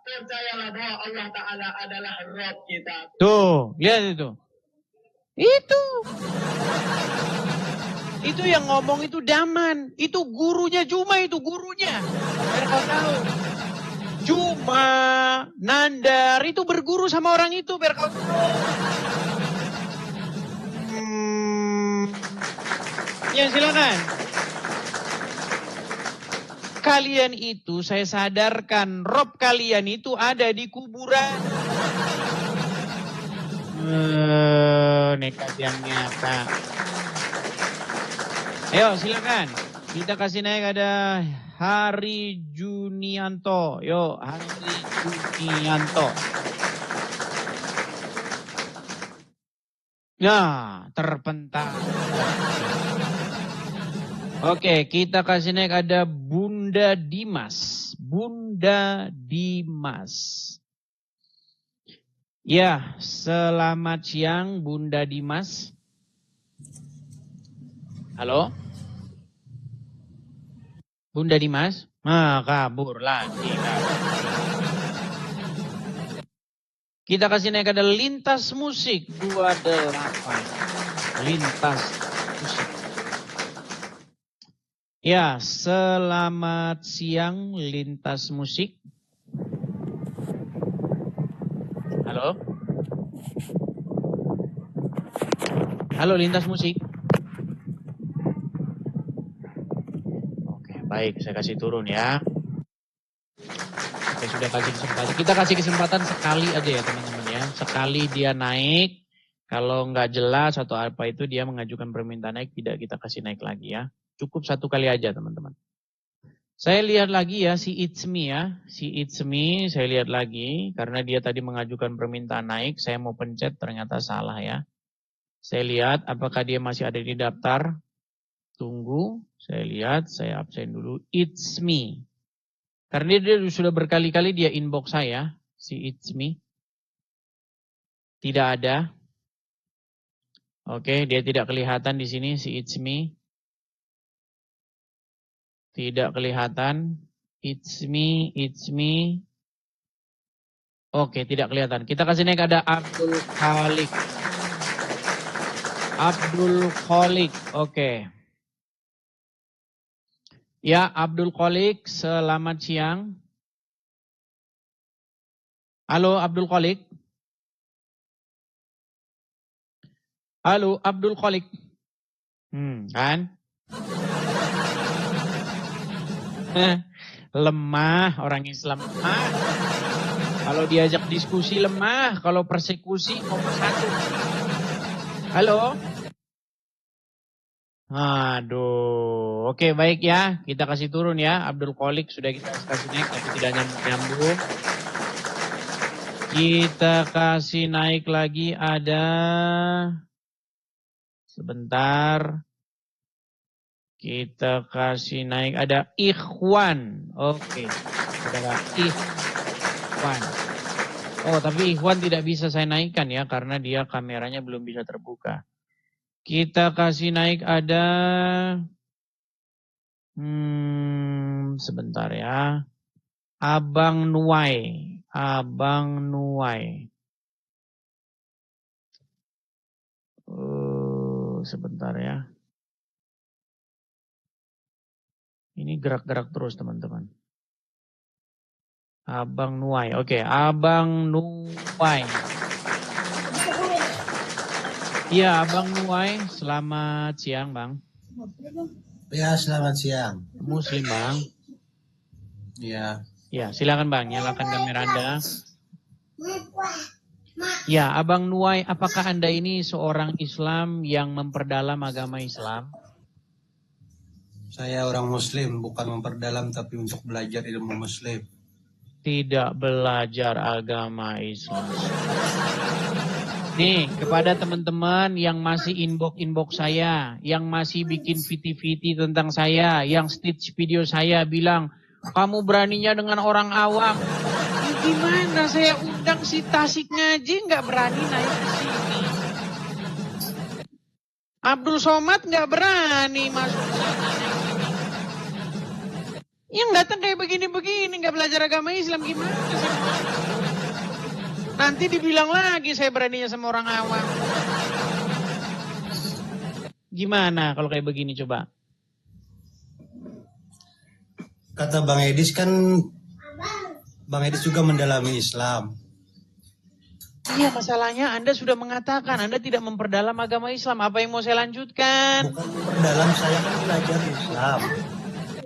Speaker 11: Percayalah bahwa Allah Ta'ala adalah Rob kita.
Speaker 1: Tuh, lihat itu. Itu yang ngomong itu Daman. Itu gurunya Juma, itu gurunya. Biar kau tahu. Juma, Nandar, itu berguru sama orang itu, biar kau tahu. Ya silakan. Kalian itu saya sadarkan, Rob kalian itu ada di kuburan. Nekat yang nyata. Ayo silakan. Kita kasih naik ada Hari Junianto. Yo, Hari Junianto. Ya, terpental. Oke, kita kasih naik ada Bunda Dimas. Bunda Dimas. Ya, selamat siang Bunda Dimas. Halo? Bunda Dimas? Kabur lagi. Kita kasih naik ada Lintas Musik 28. Lintas Musik. Ya, selamat siang Lintas Musik. Halo? Halo Lintas Musik. Oke, baik, saya kasih turun ya. Oke, sudah kasih kesempatan. Kita kasih kesempatan sekali aja ya teman-teman ya. Sekali dia naik, kalau nggak jelas atau apa itu dia mengajukan permintaan naik, tidak kita kasih naik lagi ya. Cukup satu kali aja teman-teman. Saya lihat lagi ya si It's Me ya. Si It's Me saya lihat lagi. Karena dia tadi mengajukan permintaan naik. Saya mau pencet ternyata salah ya. Saya lihat apakah dia masih ada di daftar. Tunggu. Saya lihat. Saya absen dulu. It's Me. Karena dia sudah berkali-kali dia inbox saya. Si It's Me. Tidak ada. Oke. Dia tidak kelihatan di sini si It's Me. Tidak kelihatan. It's me, it's me. Oke, tidak kelihatan. Kita kasih naik ada Abdul Khalik. Abdul Khalik, oke. Ya, Abdul Khalik, selamat siang. Halo, Abdul Khalik. Halo, Abdul Khalik. Kan? Lemah, orang Islam lemah. Kalau diajak diskusi lemah, kalau persekusi nomor 1. Halo? Aduh, oke baik ya, kita kasih turun ya. Abdul Khalik sudah kita kasih naik, tapi tidak nyambung. Kita kasih naik lagi ada, sebentar. Kita kasih naik ada Ikhwan. Oke. Ada Ikhwan. Oh, tapi Ikhwan tidak bisa saya naikkan ya karena dia kameranya belum bisa terbuka. Kita kasih naik ada sebentar ya. Abang Nuai. Abang Nuai. Sebentar ya. Ini gerak-gerak terus teman-teman. Abang Nuai. Oke, Abang Nuai. Iya, Abang Nuai. Selamat siang, Bang.
Speaker 12: Ya, selamat siang.
Speaker 1: Muslim, Bang.
Speaker 12: Ya.
Speaker 1: Ya, silakan Bang, nyalakan kamera Anda. Ya, Abang Nuai, apakah Anda ini seorang Islam yang memperdalam agama Islam?
Speaker 12: Saya orang Muslim, bukan memperdalam tapi untuk belajar ilmu Muslim.
Speaker 1: Tidak belajar agama Islam. Nih, kepada teman-teman yang masih inbox saya, yang masih bikin viti-viti tentang saya, yang stitch video saya bilang, kamu beraninya dengan orang awam. Gimana saya undang si Tasik ngaji nggak berani naik ke sini. Abdul Somad nggak berani masuk sini. Yang datang kayak begini-begini nggak belajar agama Islam gimana sih? Nanti dibilang lagi saya beraninya sama orang awam. Gimana kalau kayak begini coba?
Speaker 12: Kata Bang Edis kan, Bang Edis juga mendalami Islam.
Speaker 1: Iya, masalahnya Anda sudah mengatakan Anda tidak memperdalam agama Islam. Apa yang mau saya lanjutkan?
Speaker 12: Bukan memperdalam, saya kan belajar Islam.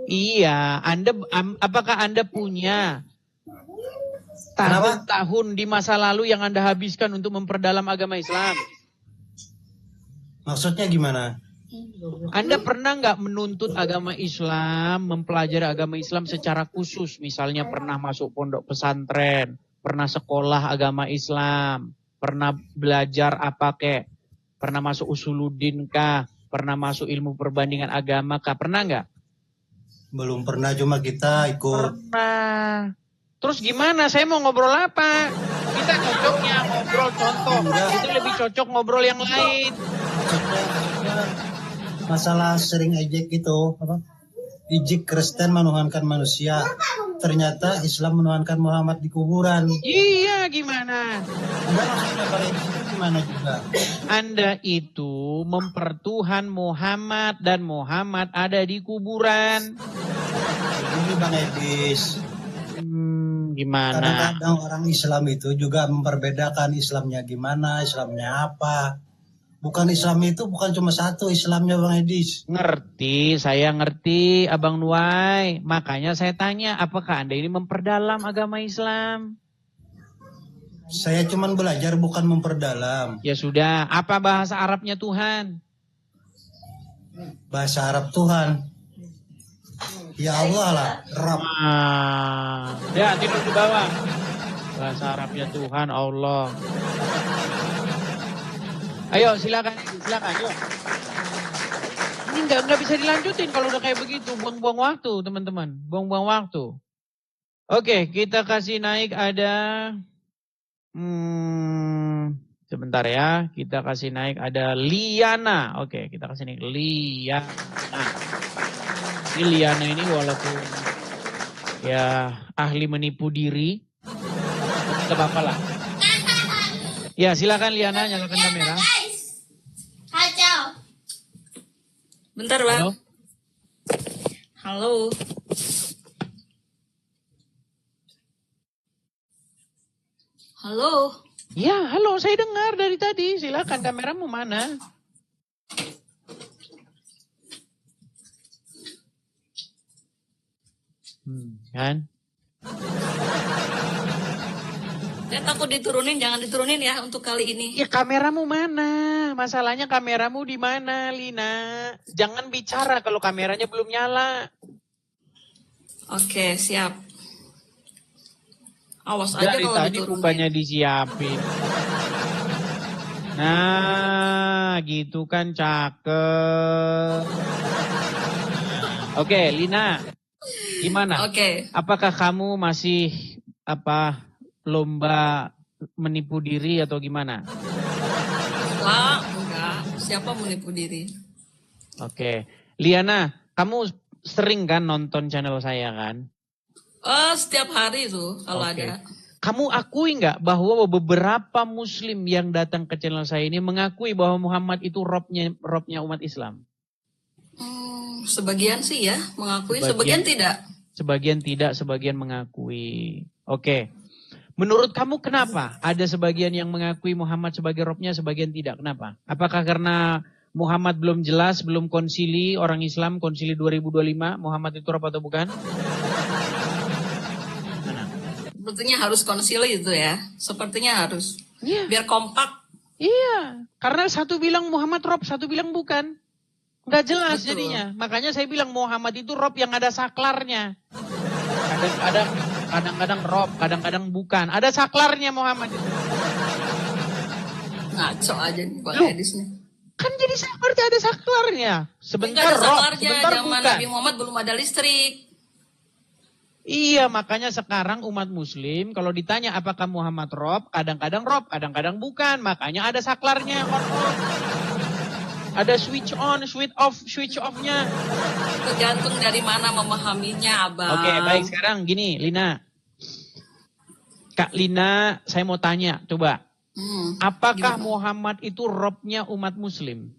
Speaker 1: Iya, apakah Anda punya tahun-tahun di masa lalu yang Anda habiskan untuk memperdalam agama Islam?
Speaker 12: Maksudnya gimana?
Speaker 1: Anda pernah nggak menuntut agama Islam, mempelajari agama Islam secara khusus? Misalnya pernah masuk pondok pesantren, pernah sekolah agama Islam, pernah belajar apa kek? Pernah masuk usuluddin kah? Pernah masuk ilmu perbandingan agama kah? Pernah nggak?
Speaker 12: Belum pernah, cuma kita ikut.
Speaker 1: Pernah. Terus gimana? Saya mau ngobrol apa? Kita cocoknya ngobrol contoh. Itu lebih cocok ngobrol yang lain.
Speaker 12: Masalah sering ejek itu, apa? Ejek Kristen menuhankan manusia. Ternyata Islam menuhankan Muhammad di kuburan.
Speaker 1: Iya, gimana?
Speaker 12: Enggak, maksudnya Bang Edis itu gimana juga?
Speaker 1: Anda itu mempertuhan Muhammad dan Muhammad ada di kuburan.
Speaker 12: Ini Bang Edis.
Speaker 1: Gimana?
Speaker 12: Kadang-kadang orang Islam itu juga memperbedakan Islamnya gimana, Islamnya apa. Bukan Islam itu bukan cuma satu Islamnya Bang Edis.
Speaker 1: Ngerti, saya ngerti Abang Nuai. Makanya saya tanya, apakah Anda ini memperdalam agama Islam?
Speaker 12: Saya cuma belajar bukan memperdalam.
Speaker 1: Ya sudah, apa bahasa Arabnya Tuhan?
Speaker 12: Bahasa Arab Tuhan. Ya Allah lah, Rabb.
Speaker 1: Ya, tidur di bawah. Bahasa Arabnya Tuhan, Allah. Ayo, silakan, yuk. Ini nggak bisa dilanjutin kalau udah kayak begitu, buang-buang waktu, teman-teman, buang-buang waktu. Oke, kita kasih naik ada, sebentar ya, kita kasih naik ada Liana. Oke, kita kasih naik Liana. Ini Liana ini walaupun ya ahli menipu diri, tidak apa-apa lah. Ya, silakan Liana, nyalakan kamera.
Speaker 2: Kacau. Bentar, Bang. Halo. Halo.
Speaker 1: Ya, halo, saya dengar dari tadi. Silakan, kameramu mana? Kan?
Speaker 2: Saya takut diturunin, jangan diturunin ya untuk kali ini.
Speaker 1: Ya, kameramu mana? Masalahnya kameramu di mana, Lina? Jangan bicara kalau kameranya belum nyala.
Speaker 2: Oke, siap. Awas aja
Speaker 1: Dari
Speaker 2: kalau
Speaker 1: tadi
Speaker 2: diturunin.
Speaker 1: rupanya disiapin. Nah, gitu kan cakep. Oke, Lina. Gimana?
Speaker 2: Oke.
Speaker 1: Apakah kamu masih lomba menipu diri atau gimana?
Speaker 2: Enggak. Siapa menipu diri?
Speaker 1: Oke. Liana, kamu sering kan nonton channel saya kan?
Speaker 2: Oh, setiap hari tuh kalau
Speaker 1: Oke.
Speaker 2: ada.
Speaker 1: Kamu akui nggak bahwa beberapa muslim yang datang ke channel saya ini mengakui bahwa Muhammad itu robnya umat Islam?
Speaker 2: Sebagian sih ya mengakui, sebagian tidak.
Speaker 1: Sebagian tidak, sebagian mengakui. Oke. Menurut kamu kenapa ada sebagian yang mengakui Muhammad sebagai robnya, sebagian tidak? Kenapa? Apakah karena Muhammad belum jelas, belum konsili orang Islam, konsili 2025, Muhammad itu rob atau bukan?
Speaker 2: Sepertinya harus konsili itu ya. Sepertinya harus.
Speaker 1: Iya.
Speaker 2: Biar kompak.
Speaker 1: Iya. Karena satu bilang Muhammad rob, satu bilang bukan. Nggak jelas
Speaker 2: Betul.
Speaker 1: jadinya. Makanya saya bilang Muhammad itu rob yang ada saklarnya. Kadang-kadang rob, kadang-kadang bukan. Ada saklarnya Muhammad itu.
Speaker 2: Ngaco aja nih Bang
Speaker 1: Loh,
Speaker 2: Edis nih.
Speaker 1: Kan jadi seperti ada saklarnya. Sebentar
Speaker 2: Nggak ada
Speaker 1: rob,
Speaker 2: saklarnya,
Speaker 1: sebentar
Speaker 2: zaman
Speaker 1: bukan.
Speaker 2: Nabi Muhammad belum ada listrik.
Speaker 1: Iya, makanya sekarang umat muslim kalau ditanya apakah Muhammad rob, kadang-kadang bukan. Makanya ada saklarnya, on-off. Ada switch on, switch off-nya.
Speaker 2: Tergantung dari mana memahaminya, Abang.
Speaker 1: Oke, baik, sekarang gini, Lina. Kak Lina, saya mau tanya, coba. Apakah
Speaker 2: gimana?
Speaker 1: Muhammad itu robnya umat muslim?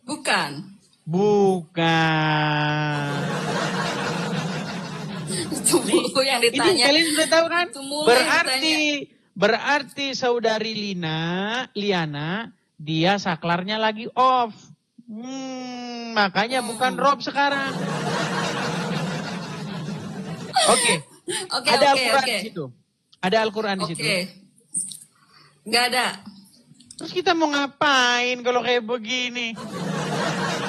Speaker 2: Bukan.
Speaker 1: Bukan.
Speaker 2: Itu mulu yang
Speaker 1: Ini
Speaker 2: ditanya.
Speaker 1: kalian sudah tahu kan?
Speaker 2: Itu mulu yang ditanya.
Speaker 1: Berarti saudari Liana, dia saklarnya lagi off. Makanya bukan rob sekarang. Oke.
Speaker 2: Oke,
Speaker 1: Ada
Speaker 2: oke,
Speaker 1: Al-Quran
Speaker 2: oke.
Speaker 1: di situ. Ada Al-Quran di situ.
Speaker 2: Oke. Nggak ada.
Speaker 1: Terus kita mau ngapain kalau kayak begini?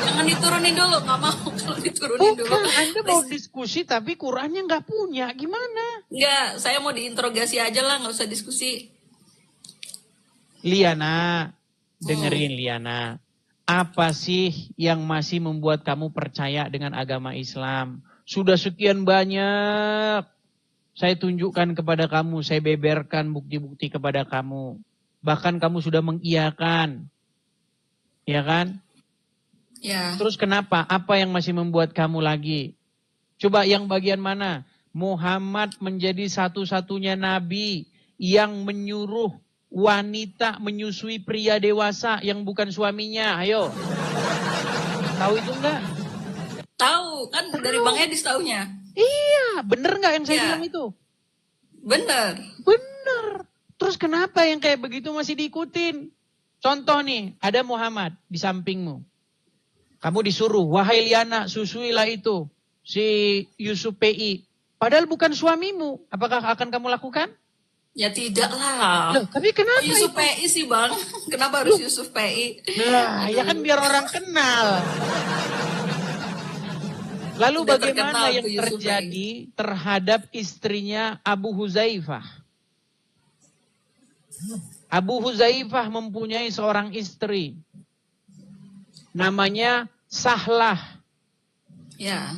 Speaker 2: Jangan diturunin dulu, nggak mau kalau diturunin dulu.
Speaker 1: Bukan, Anda mau diskusi tapi Qurannya nggak punya, gimana?
Speaker 2: Nggak, saya mau diinterogasi aja lah, nggak usah diskusi.
Speaker 1: Liana, Dengerin Liana. Apa sih yang masih membuat kamu percaya dengan agama Islam? Sudah sekian banyak saya tunjukkan kepada kamu, saya beberkan bukti-bukti kepada kamu. Bahkan kamu sudah mengiyakan. Ya kan?
Speaker 2: Ya.
Speaker 1: Terus kenapa? Apa yang masih membuat kamu lagi? Coba yang bagian mana? Muhammad menjadi satu-satunya nabi yang menyuruh wanita menyusui pria dewasa yang bukan suaminya. Ayo. Tahu itu enggak?
Speaker 2: Tahu, kan dari Bang Edis taunya.
Speaker 1: Iya, bener enggak yang saya bilang itu?
Speaker 2: Bener.
Speaker 1: Bener. Terus kenapa yang kayak begitu masih diikutin? Contoh nih, ada Muhammad di sampingmu. Kamu disuruh, wahai Liana, susuilah itu si Yusuf PI. Padahal bukan suamimu. Apakah akan kamu lakukan?
Speaker 2: Ya tidak lah.
Speaker 1: Loh, tapi kenapa
Speaker 2: Yusuf
Speaker 1: itu?
Speaker 2: PI sih Bang? Kenapa harus Yusuf PI?
Speaker 1: Nah, ya kan biar orang kenal. Lalu
Speaker 2: Sudah
Speaker 1: bagaimana
Speaker 2: terkenal
Speaker 1: yang
Speaker 2: tuh Yusuf
Speaker 1: terjadi terhadap istrinya Abu Huzaifah? Abu Huzaifah mempunyai seorang istri. Namanya Sahlah.
Speaker 2: Ya.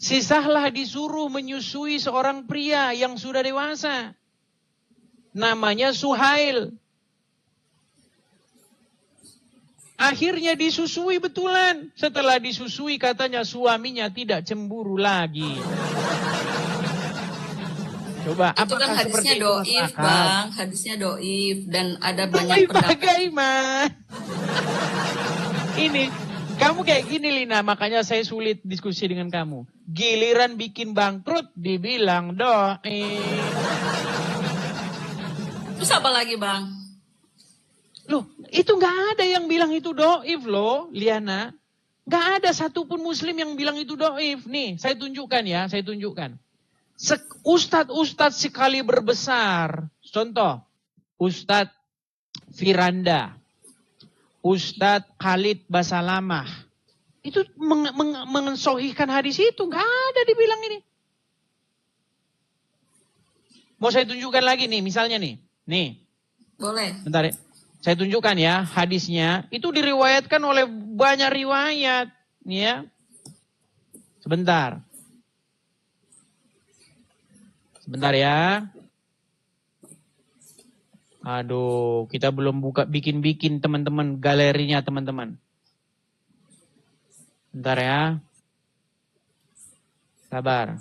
Speaker 1: Si Sahlah disuruh menyusui seorang pria yang sudah dewasa. Namanya Suhail. Akhirnya disusui betulan. Setelah disusui katanya suaminya tidak cemburu lagi. Coba,
Speaker 2: Itu kan
Speaker 1: apakah
Speaker 2: hadisnya
Speaker 1: seperti itu
Speaker 2: doif
Speaker 1: masuk akal?
Speaker 2: Bang. Hadisnya doif. Dan ada banyak
Speaker 1: Doif
Speaker 2: pendapat.
Speaker 1: bagaimana? Ini, kamu kayak gini Lina, makanya saya sulit diskusi dengan kamu. Giliran bikin bangkrut dibilang doif.
Speaker 2: Terus apa lagi Bang?
Speaker 1: Loh, itu nggak ada yang bilang itu doif loh, Liana. Nggak ada satupun muslim yang bilang itu doif. Nih, saya tunjukkan ya, saya tunjukkan. Ustadz sekali berbesar. Contoh, Ustadz Firanda, Ustadz Khalid Basalamah. Itu mensohihkan hadis itu. Nggak ada dibilang ini. Mau saya tunjukkan lagi nih, misalnya nih. Nih.
Speaker 2: Boleh.
Speaker 1: Bentar ya. Saya tunjukkan ya hadisnya. Itu diriwayatkan oleh banyak riwayat. Nih ya. Sebentar. Sebentar ya. Aduh, kita belum buka bikin-bikin teman-teman galerinya teman-teman. Bentar ya. Sabar.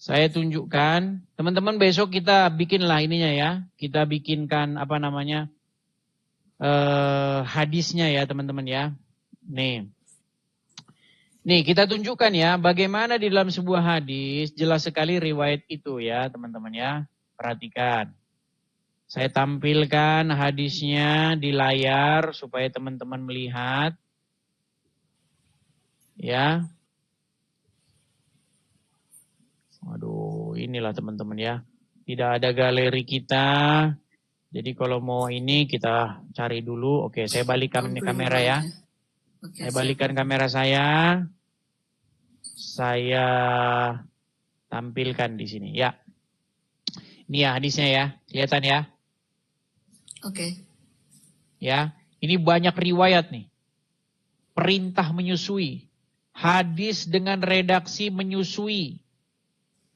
Speaker 1: Saya tunjukkan, teman-teman besok kita bikinlah ininya ya. Kita bikinkan apa namanya hadisnya ya teman-teman ya. Nih kita tunjukkan ya bagaimana di dalam sebuah hadis jelas sekali riwayat itu ya teman-teman ya. Perhatikan. Saya tampilkan hadisnya di layar supaya teman-teman melihat. Ya. Aduh, inilah teman-teman ya. Tidak ada galeri kita. Jadi kalau mau ini kita cari dulu. Oke, saya balikkan kamera ya. Saya balikkan kamera saya. Saya tampilkan di sini ya. Ini ya hadisnya ya. Kelihatan ya?
Speaker 2: Oke.
Speaker 1: Ya, ini banyak riwayat nih. Perintah menyusui. Hadis dengan redaksi menyusui.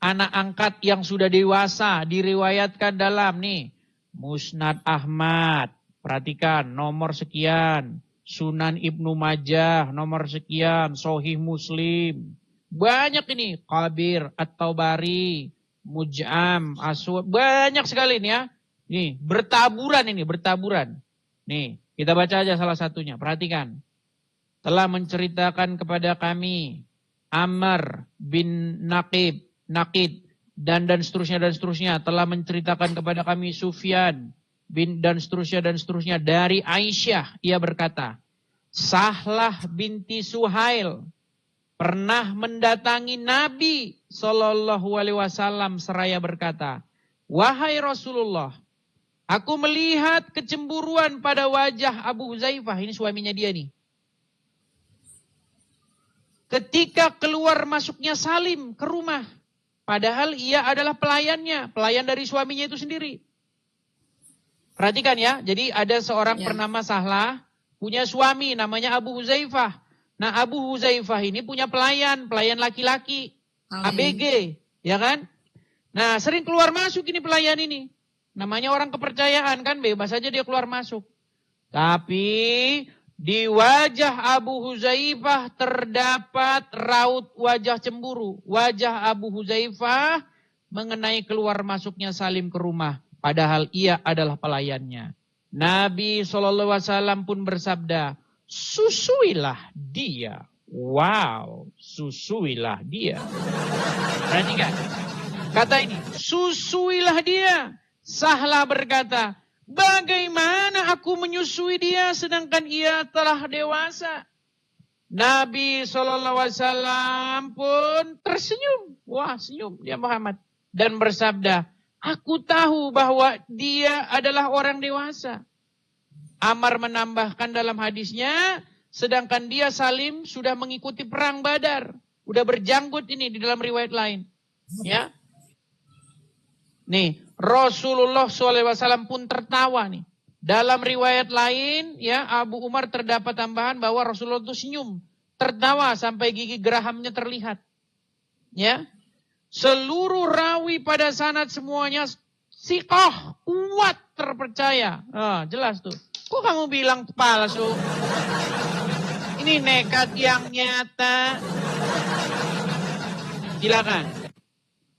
Speaker 1: Anak angkat yang sudah dewasa diriwayatkan dalam nih. Musnad Ahmad. Perhatikan nomor sekian. Sunan Ibnu Majah nomor sekian. Sahih Muslim. Banyak ini. Kabir At-Tabari. Muj'am. Aswad. Banyak sekali nih ya. Nih bertaburan ini. Bertaburan. Nih kita baca aja salah satunya. Perhatikan. Telah menceritakan kepada kami. Amr bin Naqid dan seterusnya telah menceritakan kepada kami Sufyan bin dan seterusnya dari Aisyah. Ia berkata, Sahlah binti Suhail pernah mendatangi Nabi Shallallahu Alaihi Wasallam seraya berkata, wahai Rasulullah, aku melihat kecemburuan pada wajah Abu Huzaifah. Ini suaminya dia nih. Ketika keluar masuknya Salim ke rumah. Padahal ia adalah pelayannya, pelayan dari suaminya itu sendiri. Perhatikan ya, jadi ada seorang bernama Sahlah, punya suami namanya Abu Huzaifah. Nah, Abu Huzaifah ini punya pelayan laki-laki, ABG, ya kan? Nah, sering keluar masuk ini pelayan ini. Namanya orang kepercayaan kan, bebas saja dia keluar masuk. Tapi di wajah Abu Huzaifah terdapat raut wajah cemburu. Wajah Abu Huzaifah mengenai keluar masuknya Salim ke rumah. Padahal ia adalah pelayannya. Nabi SAW pun bersabda, susuilah dia. Wow, susuilah dia. Perhatikan. Kata ini, susuilah dia. Sahlah berkata, bagaimana aku menyusui dia sedangkan ia telah dewasa? Nabi SAW pun tersenyum. Wah, senyum dia Muhammad. Dan bersabda, aku tahu bahwa dia adalah orang dewasa. Ammar menambahkan dalam hadisnya, sedangkan dia Salim sudah mengikuti perang Badar. Udah berjanggut ini di dalam riwayat lain. Ya. Nih, Rasulullah SAW pun tertawa nih. Dalam riwayat lain, ya Abu Umar terdapat tambahan bahwa Rasulullah itu senyum, tertawa sampai gigi gerahamnya terlihat. Ya, seluruh rawi pada sanad semuanya siqah, kuat, terpercaya. Jelas tuh. Kok kamu bilang palsu? Ini nekat yang nyata. Silakan.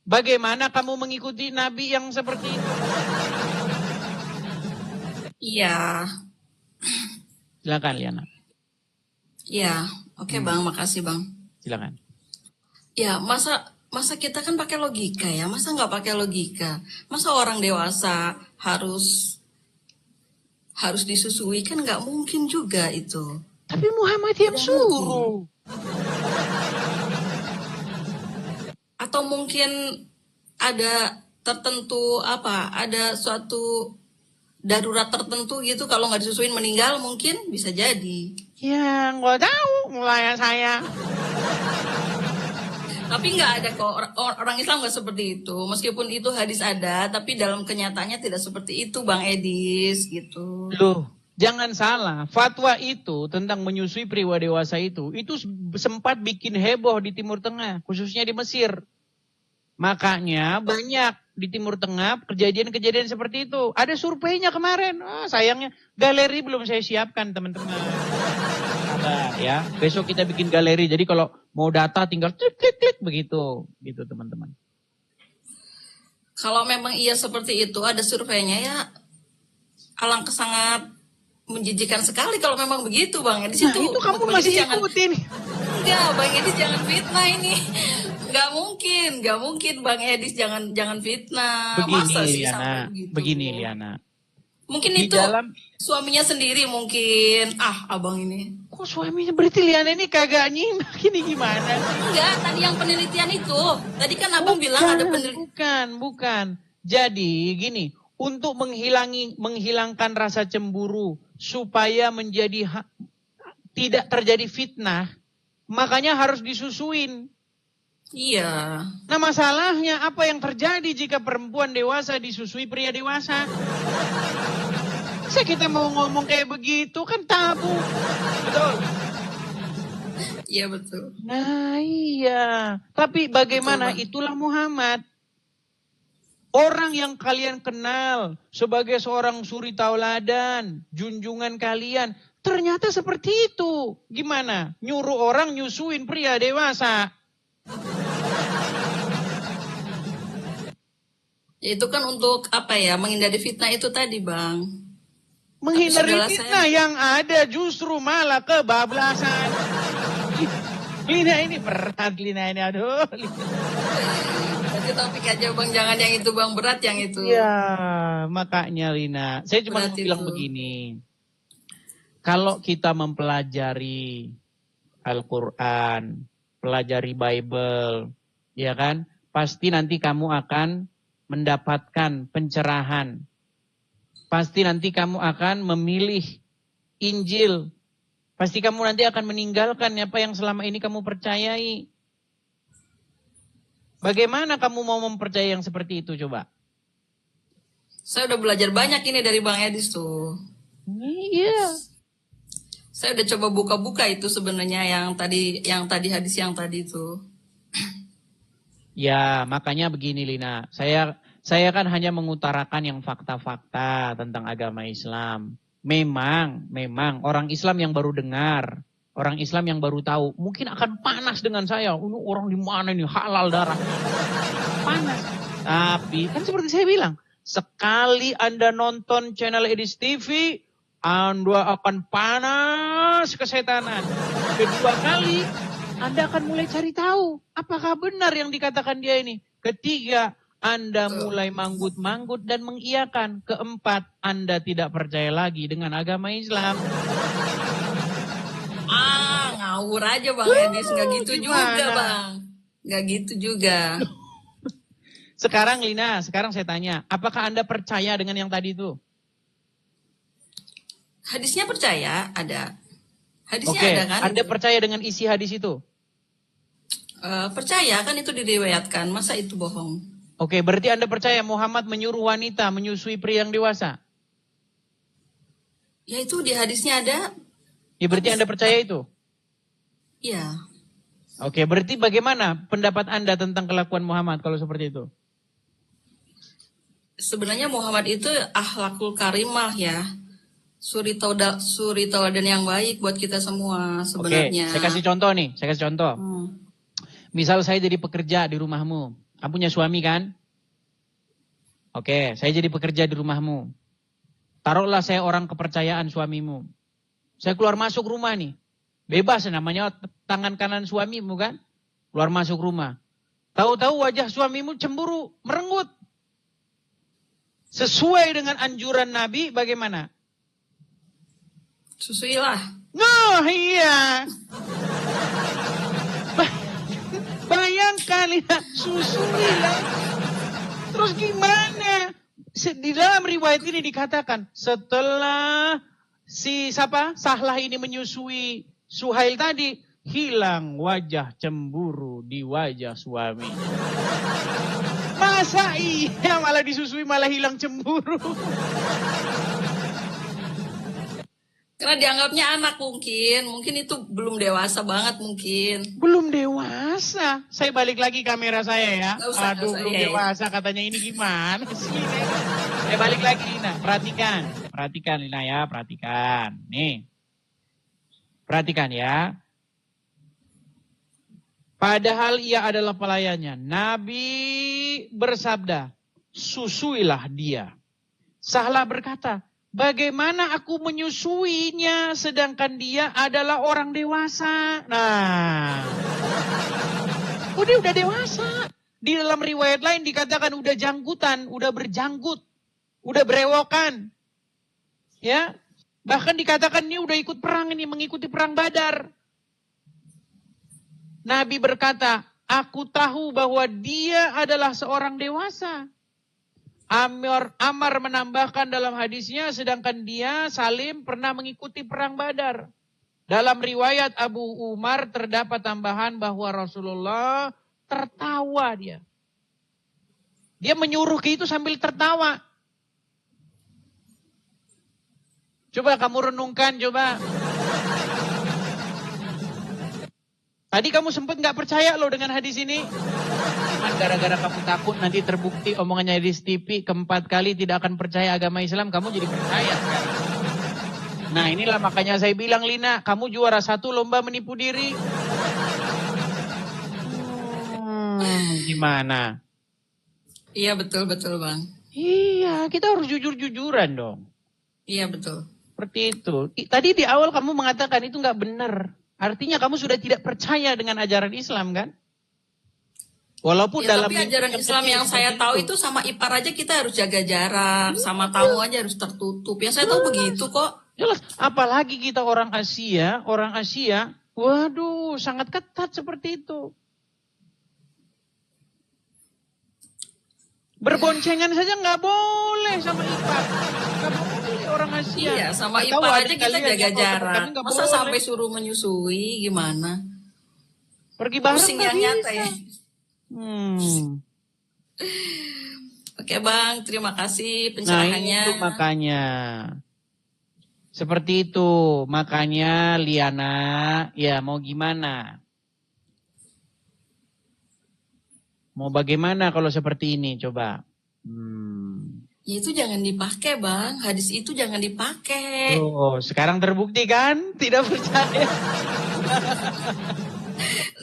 Speaker 1: Bagaimana kamu mengikuti Nabi yang seperti itu?
Speaker 2: Iya.
Speaker 1: Silakan Liana.
Speaker 2: Iya, oke Bang, makasih Bang.
Speaker 1: Silakan.
Speaker 2: Ya, masa kita kan pakai logika ya, masa nggak pakai logika? Masa orang dewasa harus disusui, kan nggak mungkin juga itu.
Speaker 1: Tapi Muhammad yang suruh.
Speaker 2: Atau mungkin ada tertentu ada suatu darurat tertentu gitu, kalau nggak disusuin meninggal mungkin bisa jadi.
Speaker 1: Ya nggak tahu mulai saya.
Speaker 2: Tapi nggak ada kok, orang Islam nggak seperti itu. Meskipun itu hadis ada, tapi dalam kenyataannya tidak seperti itu Bang Edis gitu.
Speaker 1: Loh, jangan salah. Fatwa itu tentang menyusui pria dewasa itu sempat bikin heboh di Timur Tengah, khususnya di Mesir. Makanya banyak di Timur Tengah kejadian-kejadian seperti itu. Ada surveinya kemarin. Sayangnya galeri belum saya siapkan teman-teman. Ada ya. Besok kita bikin galeri. Jadi kalau mau data tinggal klik begitu, gitu teman-teman.
Speaker 2: Kalau memang iya seperti itu, ada surveinya ya, alangkah sangat menjijikan sekali kalau memang begitu Bang Edis.
Speaker 1: Nah, itu kamu masih ikutin.
Speaker 2: Enggak, Bang Edis jangan fitnah ini. Nggak mungkin Bang Edis jangan fitnah. Masa sih sampai begitu?
Speaker 1: Begini Liana.
Speaker 2: Mungkin
Speaker 1: Di
Speaker 2: itu
Speaker 1: dalam
Speaker 2: suaminya sendiri mungkin. Abang ini.
Speaker 1: Kok suaminya berarti Liana ini kagak nyimak, ini gimana?
Speaker 2: Enggak, tadi yang penelitian itu. Tadi kan abang bilang ada penelitian.
Speaker 1: Bukan. Jadi gini, untuk menghilangkan rasa cemburu supaya tidak terjadi fitnah, makanya harus disusuin.
Speaker 2: Iya.
Speaker 1: Nah masalahnya apa yang terjadi jika perempuan dewasa disusui pria dewasa? Kita mau ngomong kayak begitu kan tabu. Betul?
Speaker 2: Iya betul.
Speaker 1: Nah iya. Tapi bagaimana? Betul, itulah Muhammad. Orang yang kalian kenal sebagai seorang suri tauladan, junjungan kalian, ternyata seperti itu. Gimana? Nyuruh orang nyusuin pria dewasa.
Speaker 2: Itu kan untuk menghindari fitnah itu tadi Bang.
Speaker 1: Menghindari fitnah yang ada justru malah kebablasan. Lina ini berat, Lina ini aduh.
Speaker 2: Jadi topik aja Bang, jangan yang itu Bang, berat yang itu.
Speaker 1: Ya makanya Lina, saya cuma mau bilang begini. Kalau kita mempelajari Al-Quran, pelajari Bible, ya kan, pasti nanti kamu akan mendapatkan pencerahan. Pasti nanti kamu akan memilih Injil. Pasti kamu nanti akan meninggalkan apa yang selama ini kamu percayai. Bagaimana kamu mau mempercayai yang seperti itu coba?
Speaker 2: Saya udah belajar banyak ini dari Bang Edis tuh.
Speaker 1: Iya.
Speaker 2: Saya udah coba buka-buka itu sebenarnya yang tadi hadis yang tadi itu.
Speaker 1: Ya, makanya begini Lina. Saya kan hanya mengutarakan yang fakta-fakta tentang agama Islam. Memang orang Islam yang baru dengar, orang Islam yang baru tahu, mungkin akan panas dengan saya. Ini orang di mana ini halal darah. Panas. Tapi kan seperti saya bilang, sekali Anda nonton channel Edis TV, Anda akan panas kesetanan. Kedua kali, Anda akan mulai cari tahu apakah benar yang dikatakan dia ini. Ketiga, Anda mulai manggut-manggut dan mengiyakan. Keempat, Anda tidak percaya lagi dengan agama Islam.
Speaker 2: Ngawur aja Bang Edis, nggak gitu juga Bang. Nggak gitu juga.
Speaker 1: Sekarang Lina, sekarang saya tanya, apakah Anda percaya dengan yang tadi itu?
Speaker 2: Hadisnya percaya, ada. Hadisnya
Speaker 1: Oke,
Speaker 2: ada kan?
Speaker 1: Anda percaya dengan isi hadis itu?
Speaker 2: Percaya kan itu diriwayatkan, masa itu bohong?
Speaker 1: Oke, berarti Anda percaya Muhammad menyuruh wanita menyusui pria yang dewasa?
Speaker 2: Ya itu di hadisnya ada.
Speaker 1: Ya berarti Anda percaya itu?
Speaker 2: Iya.
Speaker 1: Oke, berarti bagaimana pendapat Anda tentang kelakuan Muhammad kalau seperti itu?
Speaker 2: Sebenarnya Muhammad itu akhlakul karimah ya. Suri tauladan yang baik buat kita semua sebenarnya.
Speaker 1: Oke, saya kasih contoh nih, Misal saya jadi pekerja di rumahmu. Kamu punya suami kan? Oke, saya jadi pekerja di rumahmu. Taruhlah saya orang kepercayaan suamimu. Saya keluar masuk rumah nih. Bebas namanya tangan kanan suamimu kan? Keluar masuk rumah. Tahu-tahu wajah suamimu cemburu, merenggut. Sesuai dengan anjuran Nabi bagaimana?
Speaker 2: Susuilah.
Speaker 1: Nah iya. Bayangkan ya, susuilah. Terus gimana? Di dalam riwayat ini dikatakan setelah Sahlah ini menyusui Suhail tadi, hilang wajah cemburu di wajah suami. Masa iya malah disusui malah hilang cemburu?
Speaker 2: Karena dianggapnya anak mungkin itu belum dewasa banget mungkin.
Speaker 1: Belum dewasa. Saya balik lagi kamera saya ya. Aduh belum dewasa katanya ini gimana sih? Saya balik lagi Lina, perhatikan Lina ya, perhatikan. Nih, perhatikan ya. Padahal ia adalah pelayannya. Nabi bersabda, susuilah dia. Sahlah berkata, bagaimana aku menyusuinya sedangkan dia adalah orang dewasa? Nah, dia udah dewasa. Di dalam riwayat lain dikatakan udah janggutan, udah berjanggut, udah berewokan. Ya, bahkan dikatakan ini udah ikut perang ini, mengikuti perang Badar. Nabi berkata, aku tahu bahwa dia adalah seorang dewasa. Amar menambahkan dalam hadisnya, sedangkan dia Salim pernah mengikuti perang Badar. Dalam riwayat Abu Umar terdapat tambahan bahwa Rasulullah tertawa dia. Dia menyuruh itu sambil tertawa. Coba kamu renungkan, coba. Tadi kamu sempat nggak percaya loh dengan hadis ini. Cuman gara-gara kamu takut nanti terbukti omongannya Edis TV keempat kali tidak akan percaya agama Islam, kamu jadi percaya sekarang. Nah inilah makanya saya bilang Lina, kamu juara 1 lomba menipu diri. Gimana?
Speaker 2: Iya betul Bang.
Speaker 1: Iya, kita harus jujur-jujuran dong.
Speaker 2: Iya betul.
Speaker 1: Seperti itu. Tadi di awal kamu mengatakan itu nggak benar. Artinya kamu sudah tidak percaya dengan ajaran Islam kan? Walaupun
Speaker 2: Ya,
Speaker 1: dalam
Speaker 2: tapi ajaran Islam yang saya tahu itu sama ipar aja kita harus jaga jarak, sama tamu aja harus tertutup. Yang saya tahu begitu kok.
Speaker 1: Jelas, apalagi kita orang Asia, waduh sangat ketat seperti itu. Berboncengan saja nggak boleh sama ipar. Nggak boleh orang Asia.
Speaker 2: Iya, sama
Speaker 1: Nggak tahu
Speaker 2: ipar
Speaker 1: adik
Speaker 2: aja kita
Speaker 1: kalian
Speaker 2: jaga
Speaker 1: yang
Speaker 2: jarak.
Speaker 1: nggak
Speaker 2: Masa
Speaker 1: boleh.
Speaker 2: sampai suruh menyusui gimana?
Speaker 1: Pergi bareng
Speaker 2: Pusing
Speaker 1: nggak
Speaker 2: yang nyata
Speaker 1: bisa.
Speaker 2: ya. Oke Bang, terima kasih
Speaker 1: Nah
Speaker 2: pencerahannya.
Speaker 1: itu makanya. Seperti itu. Makanya Liana, ya mau gimana? Mau bagaimana kalau seperti ini? Coba.
Speaker 2: Ya itu jangan dipakai Bang, hadis itu jangan dipakai.
Speaker 1: Oh, sekarang terbukti kan? Tidak percaya.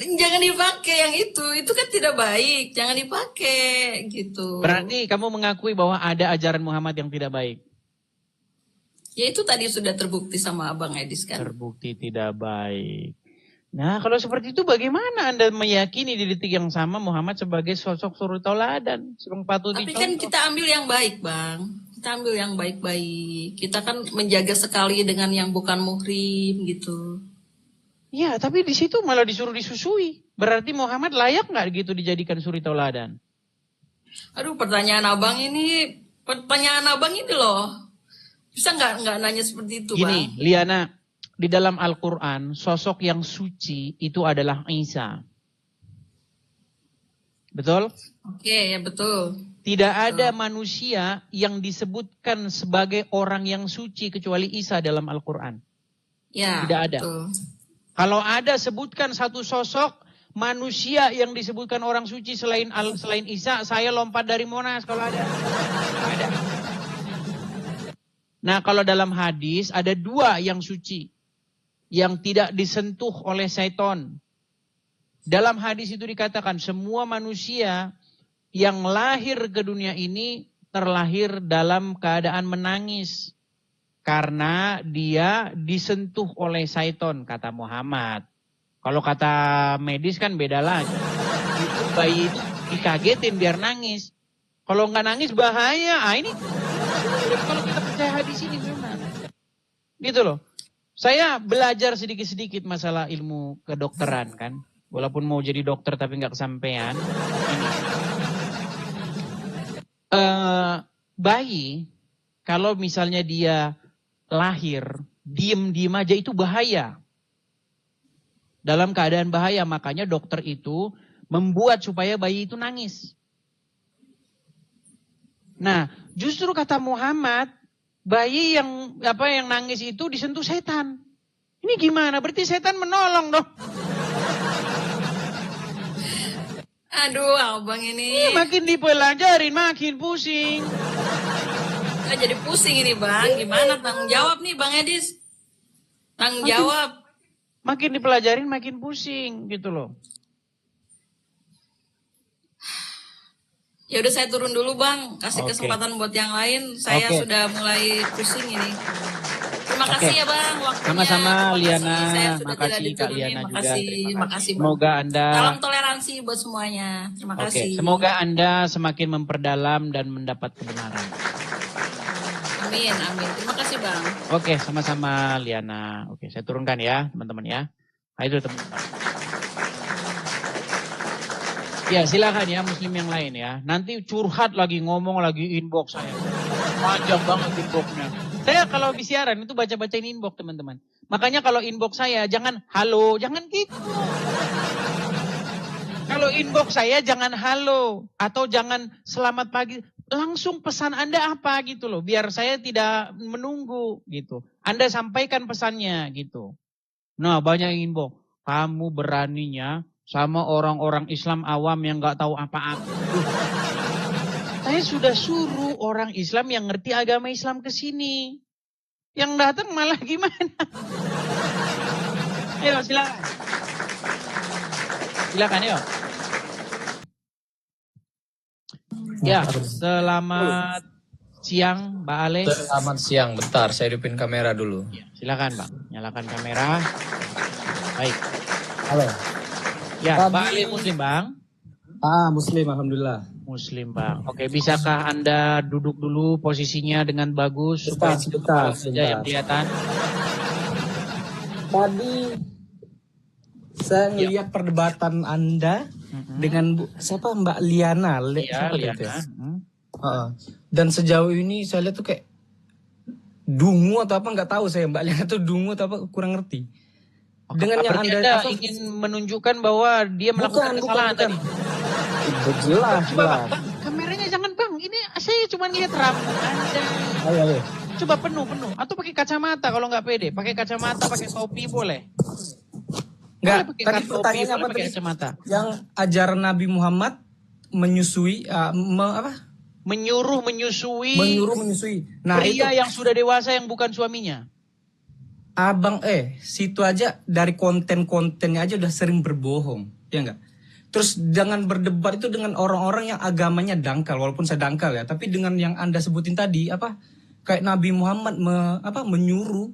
Speaker 2: Jangan dipakai yang itu kan tidak baik, jangan dipakai gitu.
Speaker 1: Berarti kamu mengakui bahwa ada ajaran Muhammad yang tidak baik?
Speaker 2: Ya itu tadi sudah terbukti sama Abang Edis kan.
Speaker 1: Terbukti tidak baik. Nah kalau seperti itu bagaimana Anda meyakini di detik yang sama Muhammad sebagai sosok suri tauladan? Patut
Speaker 2: Tapi
Speaker 1: dicontoh.
Speaker 2: kan kita ambil yang baik Bang. Kita ambil yang baik-baik. Kita kan menjaga sekali dengan yang bukan muhrim gitu.
Speaker 1: Ya, tapi di situ malah disuruh disusui. Berarti Muhammad layak nggak gitu dijadikan suri tauladan?
Speaker 2: Aduh, pertanyaan abang ini loh. Bisa nggak nanya seperti itu,
Speaker 1: Gini,
Speaker 2: Bang?
Speaker 1: Liana, di dalam Al-Quran sosok yang suci itu adalah Isa. Betul?
Speaker 2: Oke, ya betul.
Speaker 1: Tidak ada manusia yang disebutkan sebagai orang yang suci kecuali Isa dalam Al-Quran.
Speaker 2: Ya,
Speaker 1: tidak ada.
Speaker 2: Betul.
Speaker 1: Kalau ada sebutkan satu sosok manusia yang disebutkan orang suci selain Isa, saya lompat dari Monas kalau ada. Ada. Nah, kalau dalam hadis ada dua yang suci yang tidak disentuh oleh setan. Dalam hadis itu dikatakan semua manusia yang lahir ke dunia ini terlahir dalam keadaan menangis. Karena dia disentuh oleh syaiton, kata Muhammad. Kalau kata medis kan beda lagi. Itu bayi itu dikagetin biar nangis. Kalau nggak nangis bahaya. Ini kalau kita percaya hadis ini memang. Gitu loh. Saya belajar sedikit-sedikit masalah ilmu kedokteran kan. Walaupun mau jadi dokter tapi nggak kesampaian. Bayi, kalau misalnya dia lahir, diem-diem aja itu bahaya. Dalam keadaan bahaya, makanya dokter itu membuat supaya bayi itu nangis. Nah, justru kata Muhammad, bayi yang nangis itu disentuh setan. Ini gimana? Berarti setan menolong dong.
Speaker 2: Aduh, abang ini.
Speaker 1: Makin dipelajarin, makin pusing.
Speaker 2: Jadi pusing ini Bang. Gimana tanggung jawab nih Bang Edis? Tanggung jawab.
Speaker 1: Makin dipelajarin makin pusing gitu loh.
Speaker 2: Ya udah saya turun dulu Bang. Kasih kesempatan buat yang lain. Saya sudah mulai pusing ini. Terima kasih ya Bang waktunya.
Speaker 1: Sama-sama Liana.
Speaker 2: Makasih Kak Liana juga. Makasih Bang.
Speaker 1: Semoga Anda
Speaker 2: salam toleransi buat semuanya. Terima kasih.
Speaker 1: Semoga Anda semakin memperdalam dan mendapat kebenaran.
Speaker 2: Amin, amin. Terima kasih Bang.
Speaker 1: Oke, sama-sama Liana. Oke, saya turunkan ya teman-teman ya. Nah, itu teman-teman. Ya silakan ya muslim yang lain ya. Nanti curhat lagi, ngomong lagi, inbox saya. Panjang banget inboxnya. Saya kalau habis siaran itu baca-bacain inbox teman-teman. Makanya kalau inbox saya jangan halo, jangan gitu. Kalau inbox saya jangan halo atau jangan selamat pagi. Langsung pesan Anda apa gitu loh. Biar saya tidak menunggu gitu. Anda sampaikan pesannya gitu. Nah banyak yang inbox. Kamu beraninya sama orang-orang Islam awam yang gak tahu apa-apa. Saya sudah suruh orang Islam yang ngerti agama Islam ke sini. Yang datang malah gimana? Ayo silakan. Silakan yuk. Ya, selamat siang Mbak Ale.
Speaker 13: Selamat siang, bentar saya hidupin kamera dulu.
Speaker 1: Ya, silakan Bang, nyalakan kamera. Baik.
Speaker 13: Halo.
Speaker 1: Ya, Mbak Ale Muslim Bang.
Speaker 13: Muslim, alhamdulillah.
Speaker 1: Muslim Bang. Oke, bisakah Anda duduk dulu posisinya dengan bagus supaya
Speaker 13: sebentar.
Speaker 1: yang kelihatan?
Speaker 13: Tadi saya ngelihat perdebatan Anda dengan siapa Mbak Liana, siapa
Speaker 1: Liana.
Speaker 13: itu ya? Dan sejauh ini saya lihat tuh kayak dungu atau apa nggak tahu saya Mbak Liana tuh dungu atau apa kurang ngerti. Dengan yang Anda
Speaker 1: ingin menunjukkan bahwa dia melakukan kesalahan tadi.
Speaker 13: Jelas,
Speaker 1: Coba
Speaker 13: jelas.
Speaker 1: bang, kameranya jangan bang. Ini saya cuma lihat rambut Anda.
Speaker 13: Ayo.
Speaker 1: Coba penuh. Atau pakai kacamata kalau nggak pede. Pakai kacamata, pakai topi boleh.
Speaker 13: Enggak,
Speaker 1: Boleh pakai
Speaker 13: tadi
Speaker 1: topi,
Speaker 13: pertanyaannya
Speaker 1: boleh
Speaker 13: apa
Speaker 1: pakai
Speaker 13: tadi?
Speaker 1: kacamata.
Speaker 13: Yang ajaran Nabi Muhammad menyusui
Speaker 1: Menyuruh menyusui
Speaker 13: Nah,
Speaker 1: pria
Speaker 13: itu
Speaker 1: yang sudah dewasa yang bukan suaminya.
Speaker 13: Abang situ aja dari konten-kontennya aja udah sering berbohong, ya enggak? Terus jangan berdebat itu dengan orang-orang yang agamanya dangkal, walaupun saya dangkal ya, tapi dengan yang Anda sebutin tadi kayak Nabi Muhammad menyuruh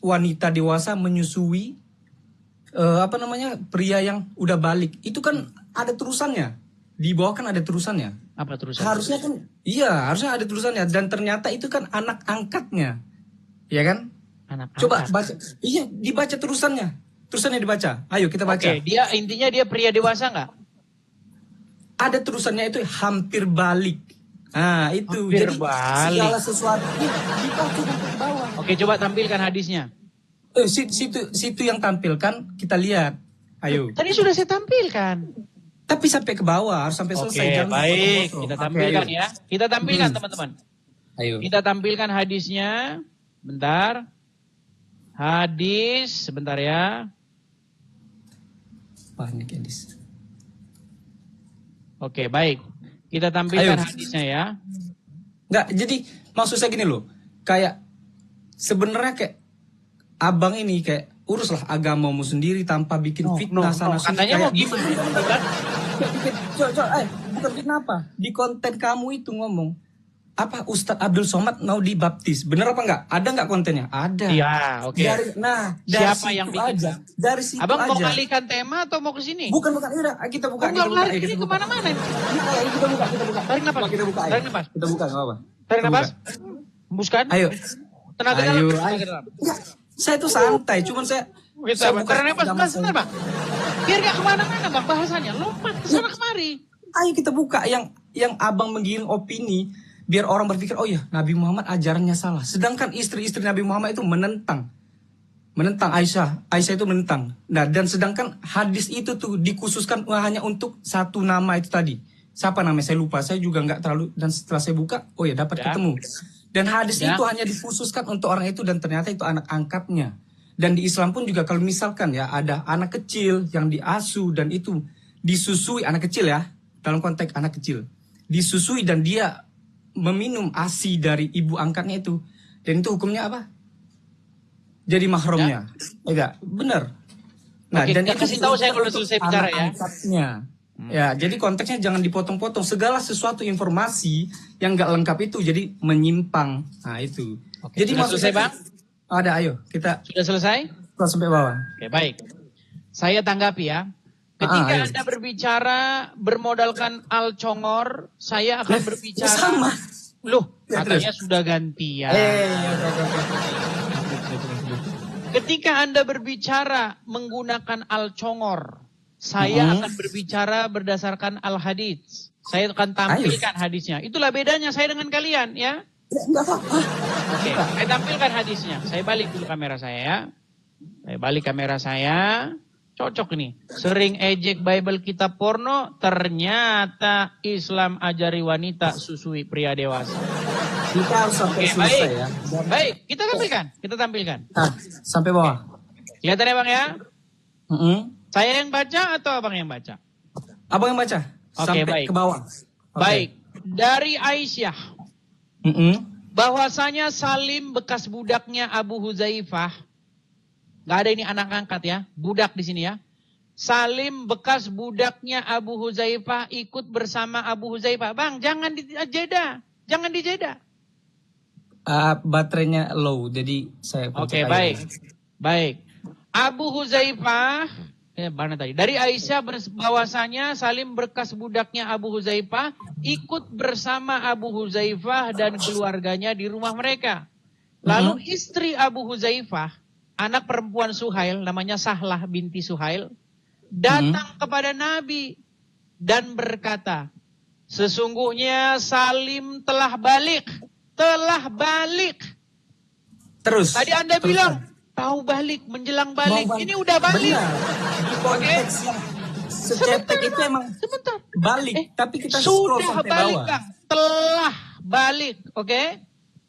Speaker 13: wanita dewasa menyusui pria yang udah balik. Itu kan ada terusannya. Di bawah kan ada terusannya.
Speaker 1: Apa terusannya?
Speaker 13: Harusnya ada terusannya, dan ternyata itu kan anak angkatnya. Ya kan?
Speaker 1: Anak
Speaker 13: Coba
Speaker 1: angkat.
Speaker 13: baca. Iya, dibaca terusannya. Terusannya dibaca. Ayo kita baca.
Speaker 1: Oke, intinya dia pria dewasa nggak?
Speaker 13: Ada terusannya itu hampir balik. Nah, itu.
Speaker 1: Hampir
Speaker 13: Jadi
Speaker 1: balik.
Speaker 13: segala sesuatu dibaca sampai bawah.
Speaker 1: Oke, coba tampilkan hadisnya.
Speaker 13: Situ yang tampilkan kita lihat. Ayo.
Speaker 1: Tadi sudah saya tampilkan.
Speaker 13: Tapi sampai ke bawah, harus sampai selesai.
Speaker 1: Oke,
Speaker 13: Jangan
Speaker 1: baik.
Speaker 13: potong-potong.
Speaker 1: Kita
Speaker 13: Oke,
Speaker 1: tampilkan
Speaker 13: ayo.
Speaker 1: ya. Kita tampilkan teman-teman.
Speaker 13: Ayo.
Speaker 1: Kita tampilkan hadisnya. Bentar. Hadis, sebentar ya.
Speaker 13: Banyak hadis.
Speaker 1: Oke, baik. Kita tampilkan
Speaker 13: Ayo.
Speaker 1: hadisnya ya.
Speaker 13: Enggak, jadi maksud saya gini loh. Kayak sebenarnya kayak abang ini kayak uruslah agamamu sendiri tanpa bikin fitnah sana sini.
Speaker 1: Katanya mau gimana?
Speaker 13: Bukan fitnah apa? Di konten kamu itu ngomong apa Ustadz Abdul Somad mau dibaptis. Bener apa enggak? Ada enggak kontennya? Ada.
Speaker 1: Iya, oke.
Speaker 13: Dari
Speaker 1: Siapa
Speaker 13: situ
Speaker 1: yang bikin?
Speaker 13: aja. Dari situ
Speaker 1: Abang
Speaker 13: aja.
Speaker 1: mau alihkan tema atau mau ke sini?
Speaker 13: Bukan, Ira. Kita buka.
Speaker 1: Enggak,
Speaker 13: Kita buka.
Speaker 1: lari
Speaker 13: Ayo,
Speaker 1: ini
Speaker 13: kita buka.
Speaker 1: kemana-mana ini.
Speaker 13: Kita buka.
Speaker 1: Tarik nafas.
Speaker 13: Kita buka. Ayo.
Speaker 1: Tarik nafas.
Speaker 13: Kita buka, enggak apa-apa.
Speaker 1: Tarik
Speaker 13: Kita
Speaker 1: nafas.
Speaker 13: buka.
Speaker 1: Hembuskan.
Speaker 13: Ayo.
Speaker 1: Tenaga dalam. Tenaga dalam.
Speaker 13: Enggak, saya tuh santai, cuman saya
Speaker 1: Kita
Speaker 13: buka
Speaker 1: tarik nafas. Sebentar, Bang. Biar gak kemana-mana, Bang, bahasanya. Lompat ke sana kemari.
Speaker 13: Ayo kita buka yang abang menggiring opini biar orang berpikir oh ya Nabi Muhammad ajarannya salah. Sedangkan istri-istri Nabi Muhammad itu menentang Aisyah itu menentang. Nah, dan sedangkan hadis itu tuh dikhususkan hanya untuk satu nama itu tadi. Siapa namanya saya lupa. Saya juga nggak terlalu, dan setelah saya buka oh ya dapat ketemu. Dan hadis itu hanya dikhususkan untuk orang itu, dan ternyata itu anak angkatnya. Dan di Islam pun juga kalau misalkan ya ada anak kecil yang diasuh dan itu disusui, anak kecil ya, dalam konteks anak kecil disusui dan dia meminum ASI dari ibu angkatnya itu, dan itu hukumnya apa? Jadi mahramnya. Enggak, benar. Nah,
Speaker 1: Oke,
Speaker 13: dan
Speaker 1: kita
Speaker 13: itu
Speaker 1: kasih tahu saya kalau
Speaker 13: untuk
Speaker 1: selesai bicara
Speaker 13: anak
Speaker 1: ya.
Speaker 13: angkatnya. Ya, jadi konteksnya jangan dipotong-potong. Segala sesuatu informasi yang enggak lengkap itu jadi menyimpang. Nah, itu.
Speaker 1: Oke,
Speaker 13: Jadi
Speaker 1: sudah
Speaker 13: maksud
Speaker 1: selesai,
Speaker 13: saya
Speaker 1: Bang?
Speaker 13: Ada, ayo kita
Speaker 1: Sudah selesai?
Speaker 13: sampai bawah.
Speaker 1: Oke, baik. Saya tanggapi ya. Ketika
Speaker 13: ayo.
Speaker 1: Anda berbicara bermodalkan Alcongor, saya akan berbicara.
Speaker 13: sama.
Speaker 1: Loh,
Speaker 13: Ya,
Speaker 1: katanya sudah ganti ya. Ketika Anda berbicara menggunakan Alcongor, saya akan berbicara berdasarkan Al-Hadits. Saya akan tampilkan hadisnya. Itulah bedanya saya dengan kalian ya.
Speaker 13: Enggak apa-apa.
Speaker 1: Oke, saya tampilkan hadisnya. Saya balik dulu kamera saya ya. Saya balik kamera saya. Cocok nih. Sering ejek Bible kitab porno, ternyata Islam ajari wanita susui pria dewasa.
Speaker 13: Kita harus sampai
Speaker 1: Oke,
Speaker 13: selesai
Speaker 1: baik.
Speaker 13: ya.
Speaker 1: Baik, kita tampilkan. Kita tampilkan.
Speaker 13: Nah, sampai bawah.
Speaker 1: Kelihatan ya Bang ya? Saya yang baca atau Abang yang baca?
Speaker 13: Abang yang baca.
Speaker 1: Oke,
Speaker 13: Sampai
Speaker 1: baik.
Speaker 13: ke bawah. Oke.
Speaker 1: Baik. Dari Aisyah. Bahwasanya Salim bekas budaknya Abu Huzaifah. Gak ada ini anak angkat ya. Budak di sini ya. Salim bekas budaknya Abu Huzaifah ikut bersama Abu Huzaifah. Bang, jangan di Jeddah. Jangan di Jeddah.
Speaker 13: Baterainya low, jadi saya
Speaker 1: Oke, baik. Baik. Abu Huzaifah, mana tadi? Dari Aisyah bahwasanya Salim bekas budaknya Abu Huzaifah ikut bersama Abu Huzaifah dan keluarganya di rumah mereka. Lalu istri Abu Huzaifah, anak perempuan Suhail, namanya Sahlah binti Suhail, datang kepada Nabi dan berkata, sesungguhnya Salim telah balik.
Speaker 13: Terus.
Speaker 1: Tadi Anda bilang, tahu balik, menjelang balik. Ini udah balik.
Speaker 13: Benar. Di konteks yang Secetek itu emang balik, tapi kita scroll
Speaker 1: Sudah
Speaker 13: sampai
Speaker 1: balik,
Speaker 13: bawah.
Speaker 1: Kang. Telah balik, oke?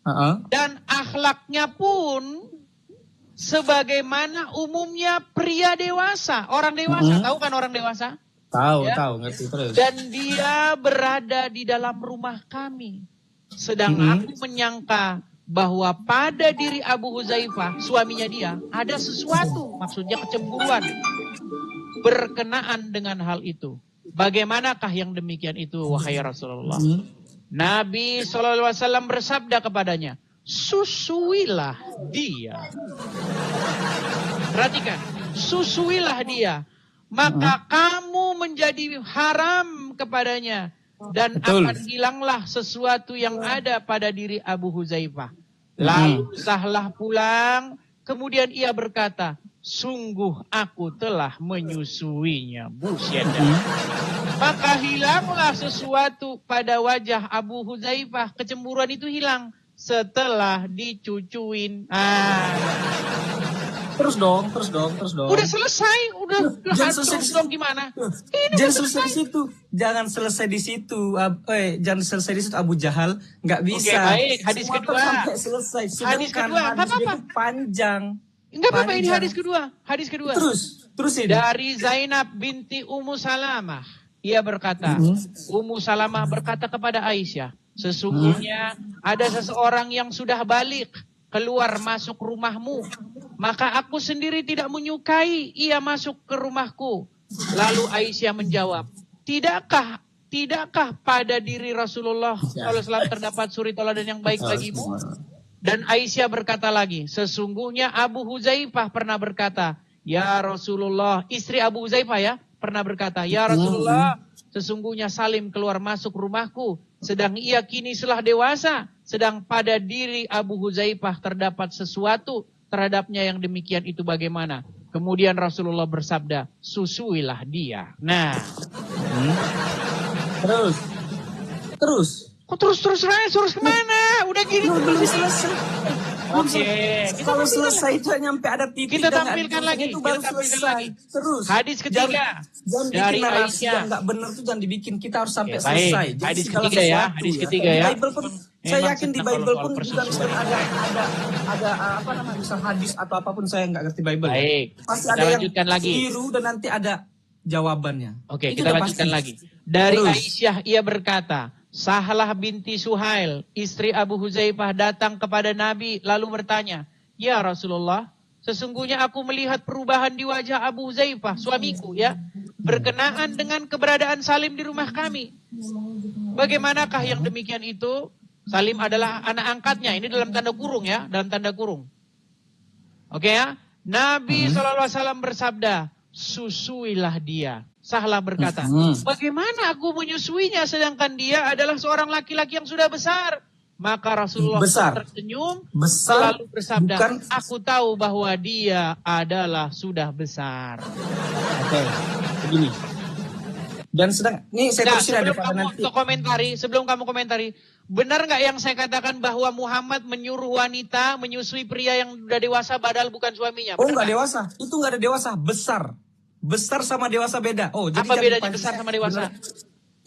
Speaker 13: Heeh.
Speaker 1: Dan akhlaknya pun sebagaimana umumnya pria dewasa, orang dewasa. Tahu kan orang dewasa?
Speaker 13: Tahu,
Speaker 1: Ya.
Speaker 13: tahu, ngerti terus.
Speaker 1: Dan dia berada di dalam rumah kami. Sedang aku menyangka bahwa pada diri Abu Huzaifah, suaminya dia, ada sesuatu, maksudnya kecemburuan, berkenaan dengan hal itu. Bagaimanakah yang demikian itu, wahai Rasulullah? Nabi SAW bersabda kepadanya, susuilah dia. Perhatikan, susuilah dia. Maka kamu menjadi haram kepadanya. Dan akan hilanglah sesuatu yang ada pada diri Abu Huzaifah. Lalu sahlah pulang. Kemudian ia berkata, sungguh aku telah menyusuinya. Busyada. Maka hilanglah sesuatu pada wajah Abu Huzaifah. Kecemburuan itu hilang setelah dicucuin.
Speaker 13: Terus dong.
Speaker 1: Udah selesai, udah
Speaker 13: Jangan selesai
Speaker 1: terus
Speaker 13: di
Speaker 1: dong gimana? Ini
Speaker 13: Jangan
Speaker 1: udah
Speaker 13: selesai di situ. Jangan selesai di situ. Jangan selesai di situ Abu Jahal. Nggak bisa.
Speaker 1: Oke, baik. Hadis
Speaker 13: Semua
Speaker 1: kedua.
Speaker 13: sampai selesai.
Speaker 1: Hadis
Speaker 13: Sedangkan
Speaker 1: kedua. Nggak
Speaker 13: hadis dia
Speaker 1: apa-apa.
Speaker 13: itu panjang.
Speaker 1: Enggak apa-apa, ini
Speaker 13: Panjang.
Speaker 1: hadis kedua. Hadis kedua.
Speaker 13: Terus ini.
Speaker 1: Dari Zainab binti Ummu Salamah. Ia berkata, Ummu Salamah berkata kepada Aisyah, sesungguhnya ada seseorang yang sudah balik keluar masuk rumahmu. Maka aku sendiri tidak menyukai ia masuk ke rumahku. Lalu Aisyah menjawab, Tidakkah pada diri Rasulullah SAW terdapat suri teladan yang baik bagimu? Dan Aisyah berkata lagi, sesungguhnya Abu Huzaifah pernah berkata, ya Rasulullah, istri Abu Huzaifah ya, pernah berkata, ya Rasulullah, sesungguhnya Salim keluar masuk rumahku, sedang ia kini telah dewasa, sedang pada diri Abu Huzaifah terdapat sesuatu terhadapnya yang demikian itu bagaimana? Kemudian Rasulullah bersabda, susuilah dia. Nah.
Speaker 13: Terus.
Speaker 1: Kok terus kemana? Udah gini
Speaker 13: Belum selesai.
Speaker 1: Oke.
Speaker 13: Kalau selesai itu nyampe ada titik.
Speaker 1: Kita
Speaker 13: dan
Speaker 1: tampilkan
Speaker 13: nggak-
Speaker 1: lagi.
Speaker 13: Itu baru
Speaker 1: Kita tampilkan
Speaker 13: selesai.
Speaker 1: lagi.
Speaker 13: Terus.
Speaker 1: Hadis ketiga.
Speaker 13: Jangan
Speaker 1: dari
Speaker 13: bikin narasi
Speaker 1: Aisyah.
Speaker 13: yang nggak benar tuh jangan dibikin. Kita harus sampai
Speaker 1: Oke, baik.
Speaker 13: selesai. Jadi
Speaker 1: Hadis
Speaker 13: segala
Speaker 1: ketiga ya,
Speaker 13: sesuatu
Speaker 1: hadis ketiga ya.
Speaker 13: Di Bible pun, saya
Speaker 1: Memang
Speaker 13: yakin di
Speaker 1: tentang
Speaker 13: Bible
Speaker 1: kalau
Speaker 13: pun juga
Speaker 1: persesuaian.
Speaker 13: misalnya ada apa namanya, misal hadis atau apapun, saya nggak ngerti Bible.
Speaker 1: Baik.
Speaker 13: Pasti
Speaker 1: Kita
Speaker 13: ada yang
Speaker 1: lanjutkan lagi.
Speaker 13: keliru dan nanti ada jawabannya.
Speaker 1: Oke,
Speaker 13: Itu
Speaker 1: kita
Speaker 13: udah
Speaker 1: lanjutkan
Speaker 13: pasti.
Speaker 1: lagi. Dari
Speaker 13: Terus.
Speaker 1: Aisyah ia berkata, Sahlah binti Suhail, istri Abu Huzaifah datang kepada Nabi lalu bertanya, ya Rasulullah, sesungguhnya aku melihat perubahan di wajah Abu Huzaifah, suamiku ya, berkenaan dengan keberadaan Salim di rumah kami. Bagaimanakah yang demikian itu? Salim adalah anak angkatnya, ini dalam tanda kurung ya, dalam tanda kurung. Oke ya, Nabi SAW bersabda, susuilah dia. Sahlah berkata, bagaimana aku menyusuinya sedangkan dia adalah seorang laki-laki yang sudah besar? Maka Rasulullah tersenyum lalu bersabda, aku tahu bahwa dia adalah sudah besar.
Speaker 13: Oke, begini. Dan sedang, ini saya terusin ada pada nanti.
Speaker 1: Sebelum kamu komentari, benar nggak yang saya katakan bahwa Muhammad menyuruh wanita menyusui pria yang sudah dewasa padahal bukan suaminya?
Speaker 13: Oh, nggak dewasa. Itu nggak ada dewasa, besar. Besar sama dewasa beda. Oh, jadi
Speaker 1: apa bedanya besar sama dewasa?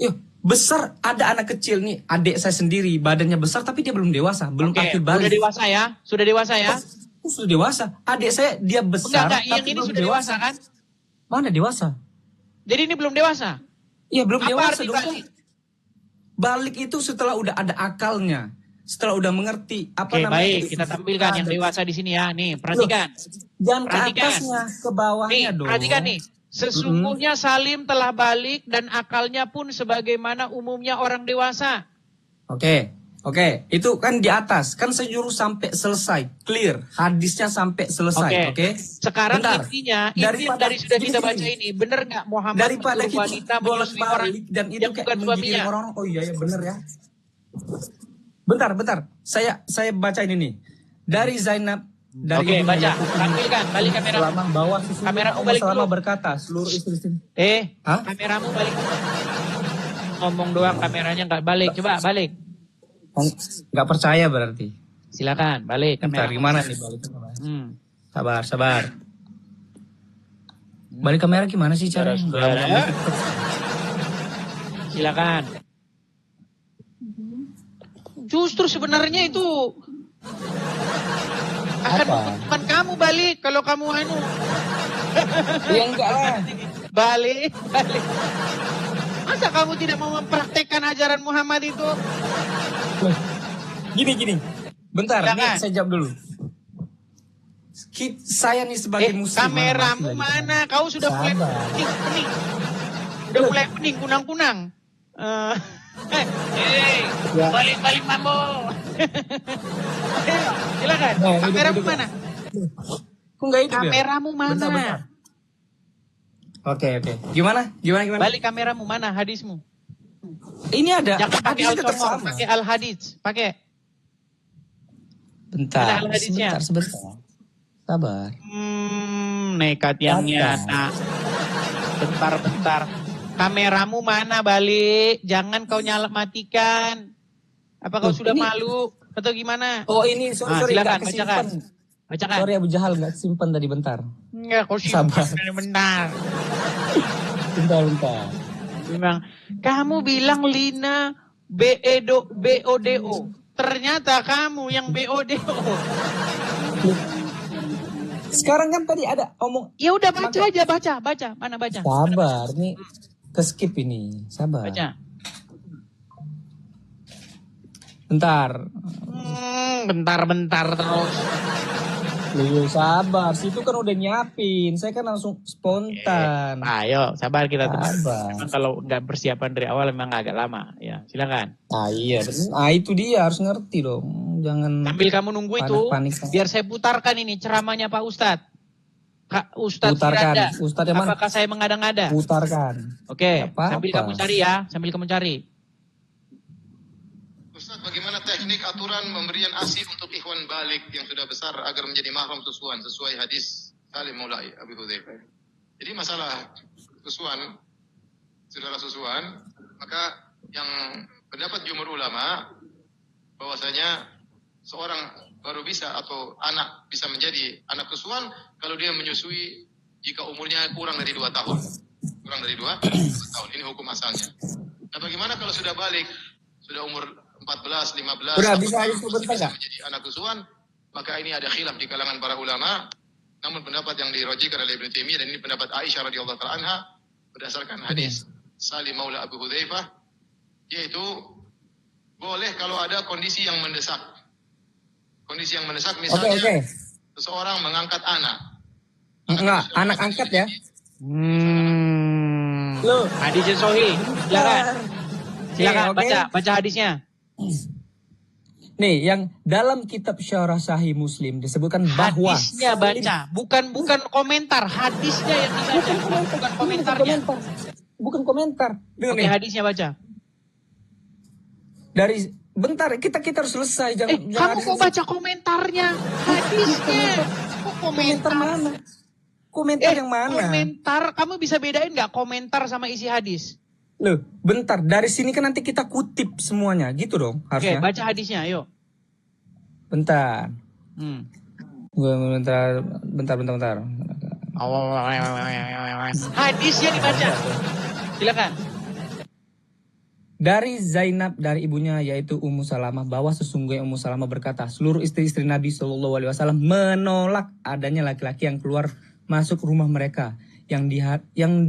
Speaker 13: Yuk, besar ada anak kecil nih, adik saya sendiri, badannya besar tapi dia belum dewasa, belum akil balik.
Speaker 1: Sudah dewasa ya? Sudah dewasa ya?
Speaker 13: Oh, sudah dewasa. Adik saya dia besar
Speaker 1: enggak, yang
Speaker 13: tapi
Speaker 1: ini
Speaker 13: belum
Speaker 1: sudah dewasa kan?
Speaker 13: Mana dewasa?
Speaker 1: Jadi ini belum dewasa?
Speaker 13: Iya, belum
Speaker 1: Apa
Speaker 13: dewasa
Speaker 1: arti
Speaker 13: dong. Balik itu setelah udah ada akalnya, setelah udah mengerti apa namanya.
Speaker 1: Baik, kita tampilkan yang dewasa di sini ya. Nih, perhatikan.
Speaker 13: Jangan ke atasnya, ke bawahnya dong.
Speaker 1: Perhatikan nih. Sesungguhnya Salim telah balik dan akalnya pun sebagaimana umumnya orang dewasa.
Speaker 13: Oke. Itu kan di atas. Kan saya nyuruh sampai selesai. Clear. Hadisnya sampai selesai. Oke.
Speaker 1: Sekarang intinya, dari sudah kita baca ini, benar nggak Muhammad
Speaker 13: daripada
Speaker 1: menyuruh wanita menyusui orang
Speaker 13: dan itu
Speaker 1: yang bukan suaminya?
Speaker 13: Orang-orang, oh iya ya benar ya. Bentar. Saya baca ini nih. Dari Zainab.
Speaker 1: Oke, baca. Tampilkan, balik kamera.
Speaker 13: Selama bawah
Speaker 1: Kameramu balik dulu.
Speaker 13: berkata, seluruh istri-istri.
Speaker 1: Kameramu balik. Ngomong doang, kameranya nggak balik. Coba balik.
Speaker 13: Nggak percaya berarti.
Speaker 1: Silakan, balik kamera.
Speaker 13: Bentar, gimana nih balik? Sabar. Balik kamera gimana sih caranya?
Speaker 1: Silakan. Justru sebenarnya itu akan menguntungkan kamu balik kalau kamu anu.
Speaker 13: Ya enggak lah.
Speaker 1: Balik. Masa kamu tidak mau mempraktekkan ajaran Muhammad itu?
Speaker 13: Gini. Bentar, nih saya jawab dulu. Saya nih sebagai muslim.
Speaker 1: Kameramu mana? Kau sudah mulai pening. Udah mulai pening, kunang-kunang. Balik mambo. Silakan. Kameramu mana?
Speaker 13: Kok enggak itu?
Speaker 1: Kameramu mana?
Speaker 13: Bentar. Oke. Gimana?
Speaker 1: Balik kameramu mana? Hadismu.
Speaker 13: Ini ada.
Speaker 1: Jangan pakai
Speaker 13: hadisnya tetap
Speaker 1: al-Qur'an,
Speaker 13: sama.
Speaker 1: pakai al-hadis. Pakai.
Speaker 13: Bentar.
Speaker 1: Mana hadisnya?
Speaker 13: Sebentar. Sabar.
Speaker 1: Nekat yang nyata. Bentar. Kameramu mana? Balik. Jangan kau matikan. Apa kau sudah malu? Atau gimana?
Speaker 13: Oh ini, sorry.
Speaker 1: Silakan, bacakan.
Speaker 13: Sorry Abu Jahal, nggak simpan tadi bentar.
Speaker 1: Enggak, kau simpan bentar.
Speaker 13: Bentar.
Speaker 1: Memang, kamu bilang Lina BODO. Ternyata kamu yang BODO.
Speaker 13: Sekarang kan tadi ada omong.
Speaker 1: Ya udah baca aja, baca. Mana baca?
Speaker 13: Sabar, nih ke skip ini. Sabar.
Speaker 1: Baca. Bentar terus.
Speaker 13: Lu sabar, situ kan udah nyiapin. Saya kan langsung spontan.
Speaker 1: Ayo, sabar kita tuh.
Speaker 13: Sabar.
Speaker 1: Kalau nggak persiapan dari awal memang agak lama. Ya, silakan.
Speaker 13: Iya. Itu dia harus ngerti dong. Jangan.
Speaker 1: Sambil kamu nunggu itu, biar saya putarkan ini ceramahnya Pak Ustadz. Ustadz Firanda.
Speaker 13: Ustadz yang mana?
Speaker 1: Apakah saya mengada-ngada?
Speaker 13: Putarkan.
Speaker 1: Oke, sambil kamu cari.
Speaker 14: Ustaz, bagaimana teknik aturan pemberian ASI untuk ikhwan balik yang sudah besar agar menjadi mahram susuan sesuai hadis Salim Maula Abi Hudzaifah? Jadi masalah susuan, saudara susuan, maka yang pendapat jumhur ulama bahwasanya seorang baru bisa atau anak bisa menjadi anak susuan kalau dia menyusui jika umurnya kurang dari 2 tahun. Kurang dari 2 tahun, ini hukum asalnya. Nah bagaimana kalau sudah balik, sudah umur 14, 15,
Speaker 13: udah bisa
Speaker 14: menjadi anak susuan, maka ini ada khilaf di kalangan para ulama. Namun pendapat yang dirojikan oleh Ibnu Taimiyah dan ini pendapat Aisyah radhiyallahu taala anha berdasarkan hadis Salim Maula Abu Hudzaifah, yaitu boleh kalau ada kondisi yang mendesak. Kondisi yang mendesak misalnya seseorang mengangkat anak.
Speaker 13: Enggak, anak angkat ya.
Speaker 1: Loh, hadisnya sahih. Silakan baca hadisnya.
Speaker 13: Nih, yang dalam kitab Syarah Sahih Muslim disebutkan bahwa
Speaker 1: hadisnya baca, bukan komentar, hadisnya yang dibaca, bukan komentarnya.
Speaker 13: Bukan komentar.
Speaker 1: Oke, hadisnya baca.
Speaker 13: Dari bentar, kita harus selesai.
Speaker 1: Kamu kok baca komentarnya? Hadisnya. Kok komentar
Speaker 13: mana? Komentar yang mana?
Speaker 1: Komentar, kamu bisa bedain nggak komentar sama isi hadis?
Speaker 13: Loh, bentar. Dari sini kan nanti kita kutip semuanya, gitu dong harusnya.
Speaker 1: Oke, baca hadisnya, ayo.
Speaker 13: Bentar. Bentar.
Speaker 1: Hadisnya dibaca. Silakan.
Speaker 13: Dari Zainab, dari ibunya yaitu Ummu Salamah, bahwa sesungguhnya Ummu Salamah berkata, seluruh istri-istri Nabi SAW menolak adanya laki-laki yang keluar masuk rumah mereka yang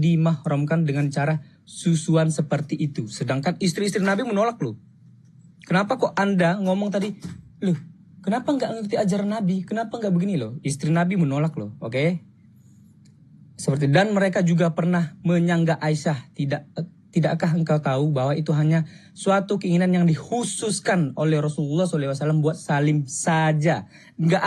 Speaker 13: dimahramkan dengan cara susuan seperti itu. Sedangkan istri-istri Nabi menolak loh. Kenapa kok Anda ngomong tadi, loh, kenapa nggak ngerti ajaran Nabi? Kenapa nggak begini loh? Istri Nabi menolak loh, oke? Seperti dan mereka juga pernah menyanggah Aisyah, tidakkah engkau tahu bahwa itu hanya suatu keinginan yang dikhususkan oleh Rasulullah SAW buat Salim saja. Nggak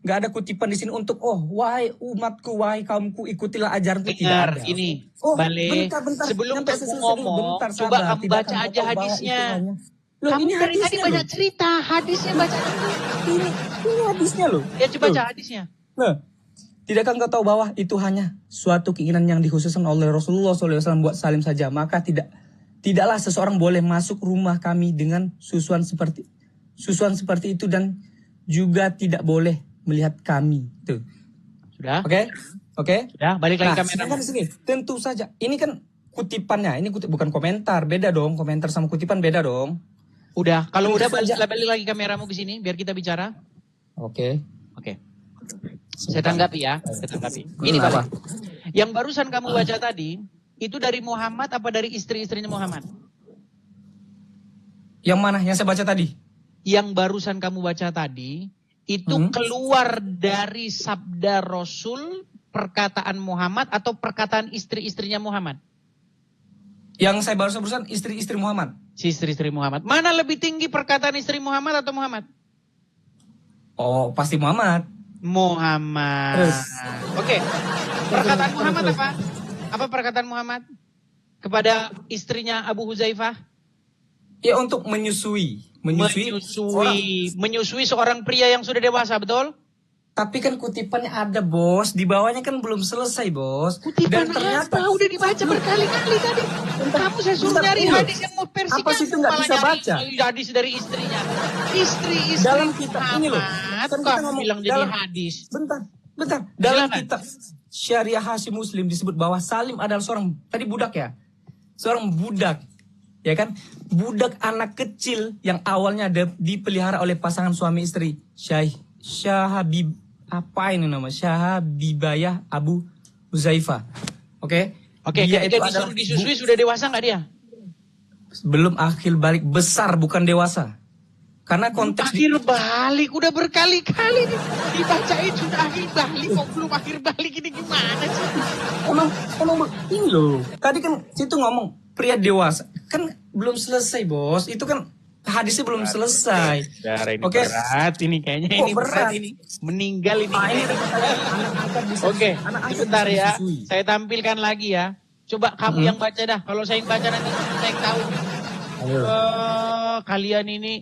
Speaker 13: ada kutipan di sini untuk wahai umatku, wahai kaumku, ikutilah ajaranku. Tidak ada.
Speaker 1: Ini
Speaker 13: balik.
Speaker 1: Bentar. Sebelum kamu ngomong, coba kamu baca aja hadisnya.
Speaker 13: Loh,
Speaker 1: kamu
Speaker 13: ini
Speaker 1: dari tadi
Speaker 13: hadisnya
Speaker 1: banyak cerita, hadisnya baca dulu.
Speaker 13: Ini hadisnya loh.
Speaker 1: Ya coba baca hadisnya.
Speaker 13: Nah, tidakkah engkau tahu bahwa itu hanya suatu keinginan yang dikhususkan oleh Rasulullah SAW buat Salim saja? Maka tidaklah seseorang boleh masuk rumah kami dengan susuan seperti itu dan juga tidak boleh melihat kami. Tuh.
Speaker 1: Sudah?
Speaker 13: Oke? Oke?
Speaker 1: Ya, balik lagi
Speaker 13: Nah,
Speaker 1: kamera.
Speaker 13: sedangkan di sini tentu saja ini kan kutipannya, ini bukan komentar, beda dong. Komentar sama kutipan beda dong.
Speaker 1: Udah, kalau
Speaker 13: Tentu
Speaker 1: udah
Speaker 13: saja.
Speaker 1: balik lagi kameramu ke sini biar kita bicara.
Speaker 13: Oke.
Speaker 1: Oke. Saya tanggapi ya, saya tanggapi. Ini
Speaker 13: Apa?
Speaker 1: Bapak. Yang barusan kamu baca tadi, itu dari Muhammad apa dari istri-istrinya Muhammad?
Speaker 13: Yang mana yang saya baca tadi?
Speaker 1: Yang barusan kamu baca tadi, itu keluar dari sabda Rasul, perkataan Muhammad atau perkataan istri-istrinya Muhammad?
Speaker 13: Yang saya barusan istri-istri Muhammad.
Speaker 1: Si istri-istri Muhammad. Mana lebih tinggi perkataan istri Muhammad atau Muhammad?
Speaker 13: Oh, pasti Muhammad.
Speaker 1: Muhammad. Oke. Perkataan Muhammad apa? Apa perkataan Muhammad kepada istrinya Abu Huzaifah?
Speaker 13: Ya, untuk menyusui
Speaker 1: seorang pria yang sudah dewasa, betul?
Speaker 13: Tapi kan kutipannya ada, Bos. Di bawahnya kan belum selesai, Bos.
Speaker 1: Kutipan
Speaker 13: Dan ternyata
Speaker 1: udah dibaca berkali-kali tadi. Kamu saya suruh nyari hadis yang mau versi
Speaker 13: apa sih itu nggak
Speaker 1: malah
Speaker 13: bisa
Speaker 1: nyari
Speaker 13: baca?
Speaker 1: hadis dari istrinya. Istri-istri
Speaker 13: dalam kitab ini loh.
Speaker 1: Muhammad,
Speaker 13: Kan kita
Speaker 1: kamu
Speaker 13: ngomong
Speaker 1: bilang jadi
Speaker 13: dalam
Speaker 1: hadis.
Speaker 13: Bentar. Dalam
Speaker 1: Silakan.
Speaker 13: kitab Syariah Hasyim Muslim disebut bahwa Salim adalah seorang tadi budak ya. Seorang budak. Ya kan? Budak anak kecil yang awalnya dipelihara oleh pasangan suami istri. Syahabib apa ini nama? Syahabibayah Abu Huzaifah. Oke?
Speaker 1: Oke,
Speaker 13: Dia
Speaker 1: ketika
Speaker 13: itu adalah
Speaker 1: disusui sudah dewasa nggak dia?
Speaker 13: belum akhir balik, besar bukan dewasa. Karena konteks
Speaker 1: Akhir balik udah berkali-kali nih. Dibacain sudah akhir balik, kok belum akhir balik, ini gimana sih?
Speaker 13: Emang ini loh. Tadi kan situ ngomong pria dewasa. Kan belum selesai, Bos. Itu kan hadisnya belum selesai.
Speaker 1: Ini
Speaker 13: Oke.
Speaker 1: berat ini kayaknya,
Speaker 13: Kok
Speaker 1: ini berat
Speaker 13: berat?
Speaker 1: ini. Meninggal ini.
Speaker 13: Nah, ini anak angkat bisa.
Speaker 1: Oke,
Speaker 13: anak angkat
Speaker 1: sebentar
Speaker 13: bisa
Speaker 1: ya.
Speaker 13: disusui.
Speaker 1: Saya tampilkan lagi ya. Coba kamu yang baca dah. Kalau saya yang baca nanti saya yang tahu. Kalian ini.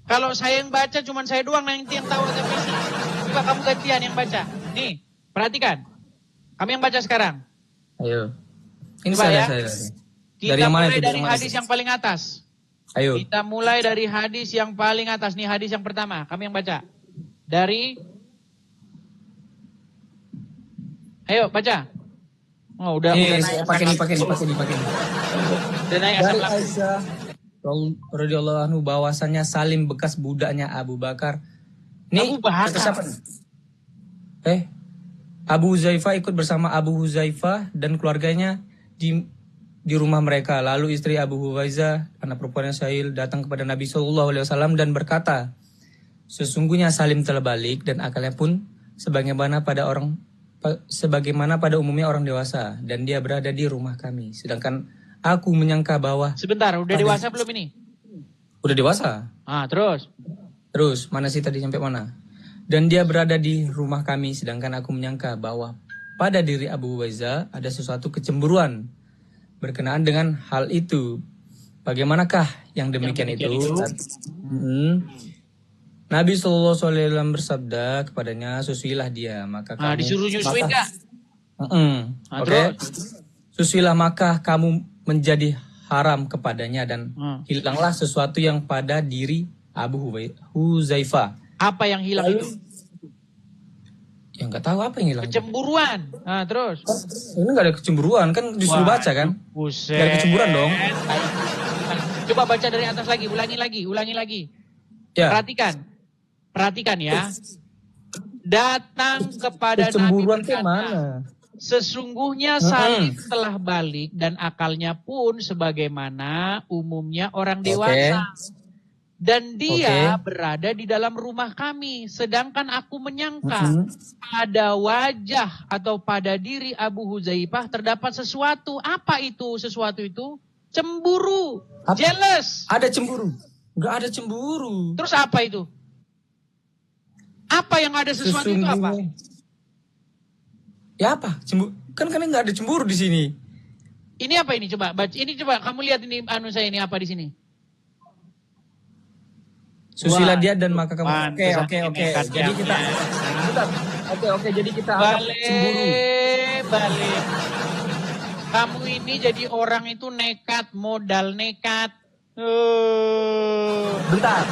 Speaker 1: Kalau saya yang baca cuman saya doang nanti yang tahu agak visi. Coba kamu gantian yang baca. Nih, perhatikan. Kami yang baca sekarang.
Speaker 13: Ayo. Ini
Speaker 1: Coba ya.
Speaker 13: saya.
Speaker 1: Kita
Speaker 13: yang mana
Speaker 1: mulai
Speaker 13: itu?
Speaker 1: dari hadis yang paling atas.
Speaker 13: Ayo.
Speaker 1: Kita mulai dari hadis yang paling atas. Nih hadis yang pertama. Kami yang baca. Dari. Ayo baca. Oh udah.
Speaker 13: Ini
Speaker 1: Udah
Speaker 13: pakai ini.
Speaker 1: Udah naik asam
Speaker 13: Dari
Speaker 1: lambung.
Speaker 13: Aisyah radhiyallahu anhu bahwasannya Salim bekas budaknya Abu Bakar. Nih,
Speaker 1: Abu Bakar.
Speaker 13: kata siapa nih? Abu Huzaifah ikut bersama Abu Huzaifah dan keluarganya di rumah mereka. Lalu istri Abu Huwaizah, anak perempuannya Sahil, datang kepada Nabi SAW dan berkata, sesungguhnya Salim telah balik dan akalnya pun sebagaimana pada umumnya orang dewasa, dan dia berada di rumah kami. Sedangkan aku menyangka bahwa
Speaker 1: Sebentar, udah dewasa belum ini?
Speaker 13: udah dewasa. Terus mana sih tadi sampai mana? Dan dia berada di rumah kami, sedangkan aku menyangka bahwa pada diri Abu Huwaizah ada sesuatu kecemburuan berkenaan dengan hal itu. Bagaimanakah yang demikian itu? Nabi SAW bersabda kepadanya, susuilah dia, maka kamu
Speaker 1: Disuruh nyusuin nggak?
Speaker 13: Oke. Susuilah maka kamu menjadi haram kepadanya dan hilanglah sesuatu yang pada diri Abu Huzaifah.
Speaker 1: Apa yang hilang itu?
Speaker 13: Yang nggak tahu apa yang hilang.
Speaker 1: Kecemburuan. Terus?
Speaker 13: Ini nggak ada kecemburuan kan, disuruh baca kan?
Speaker 1: Buset.
Speaker 13: Nggak ada kecemburuan dong.
Speaker 1: Coba baca dari atas lagi, ulangi lagi.
Speaker 13: Ya.
Speaker 1: Perhatikan ya. Datang kepada
Speaker 13: Kecemburuan
Speaker 1: Nabi
Speaker 13: tuh
Speaker 1: berkata,
Speaker 13: mana?
Speaker 1: sesungguhnya Salim telah balik dan akalnya pun sebagaimana umumnya orang dewasa. Dan dia berada di dalam rumah kami. Sedangkan aku menyangka pada wajah atau pada diri Abu Huzaifah terdapat sesuatu. Apa itu sesuatu itu? Cemburu. Jealous.
Speaker 13: Ada cemburu. Nggak ada cemburu.
Speaker 1: Terus apa itu? Apa yang ada sesuatu itu apa?
Speaker 13: Ya apa? Cemburu. Kan nggak ada cemburu di sini.
Speaker 1: Ini apa ini? Coba baca. Ini coba kamu lihat ini saya ini apa di sini?
Speaker 13: Susilah dia dan maka kamu. Oke. Jadi kita jadi kita anggap cemburu.
Speaker 1: Balik. Kamu ini jadi orang itu nekat, modal nekat.
Speaker 13: Bentar.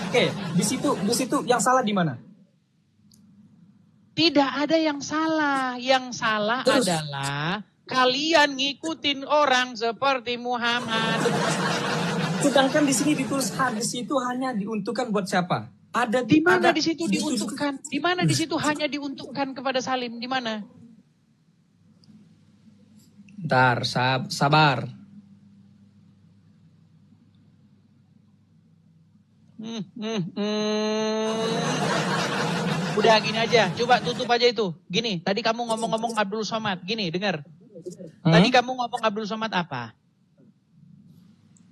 Speaker 13: Oke, di situ yang salah di mana?
Speaker 1: Tidak ada yang salah. Yang salah adalah kalian ngikutin orang seperti Muhammad.
Speaker 13: Sedangkan di sini ditulis hadis itu hanya diuntukkan buat siapa? Ada
Speaker 1: Di mana di situ diuntukkan? Di mana di situ hanya diuntukkan kepada Salim? Di mana?
Speaker 13: Bentar, sabar.
Speaker 1: Udah gini aja, coba tutup aja itu. Gini, tadi kamu ngomong-ngomong Abdul Somad. Gini, dengar. Tadi kamu ngomong Abdul Somad apa?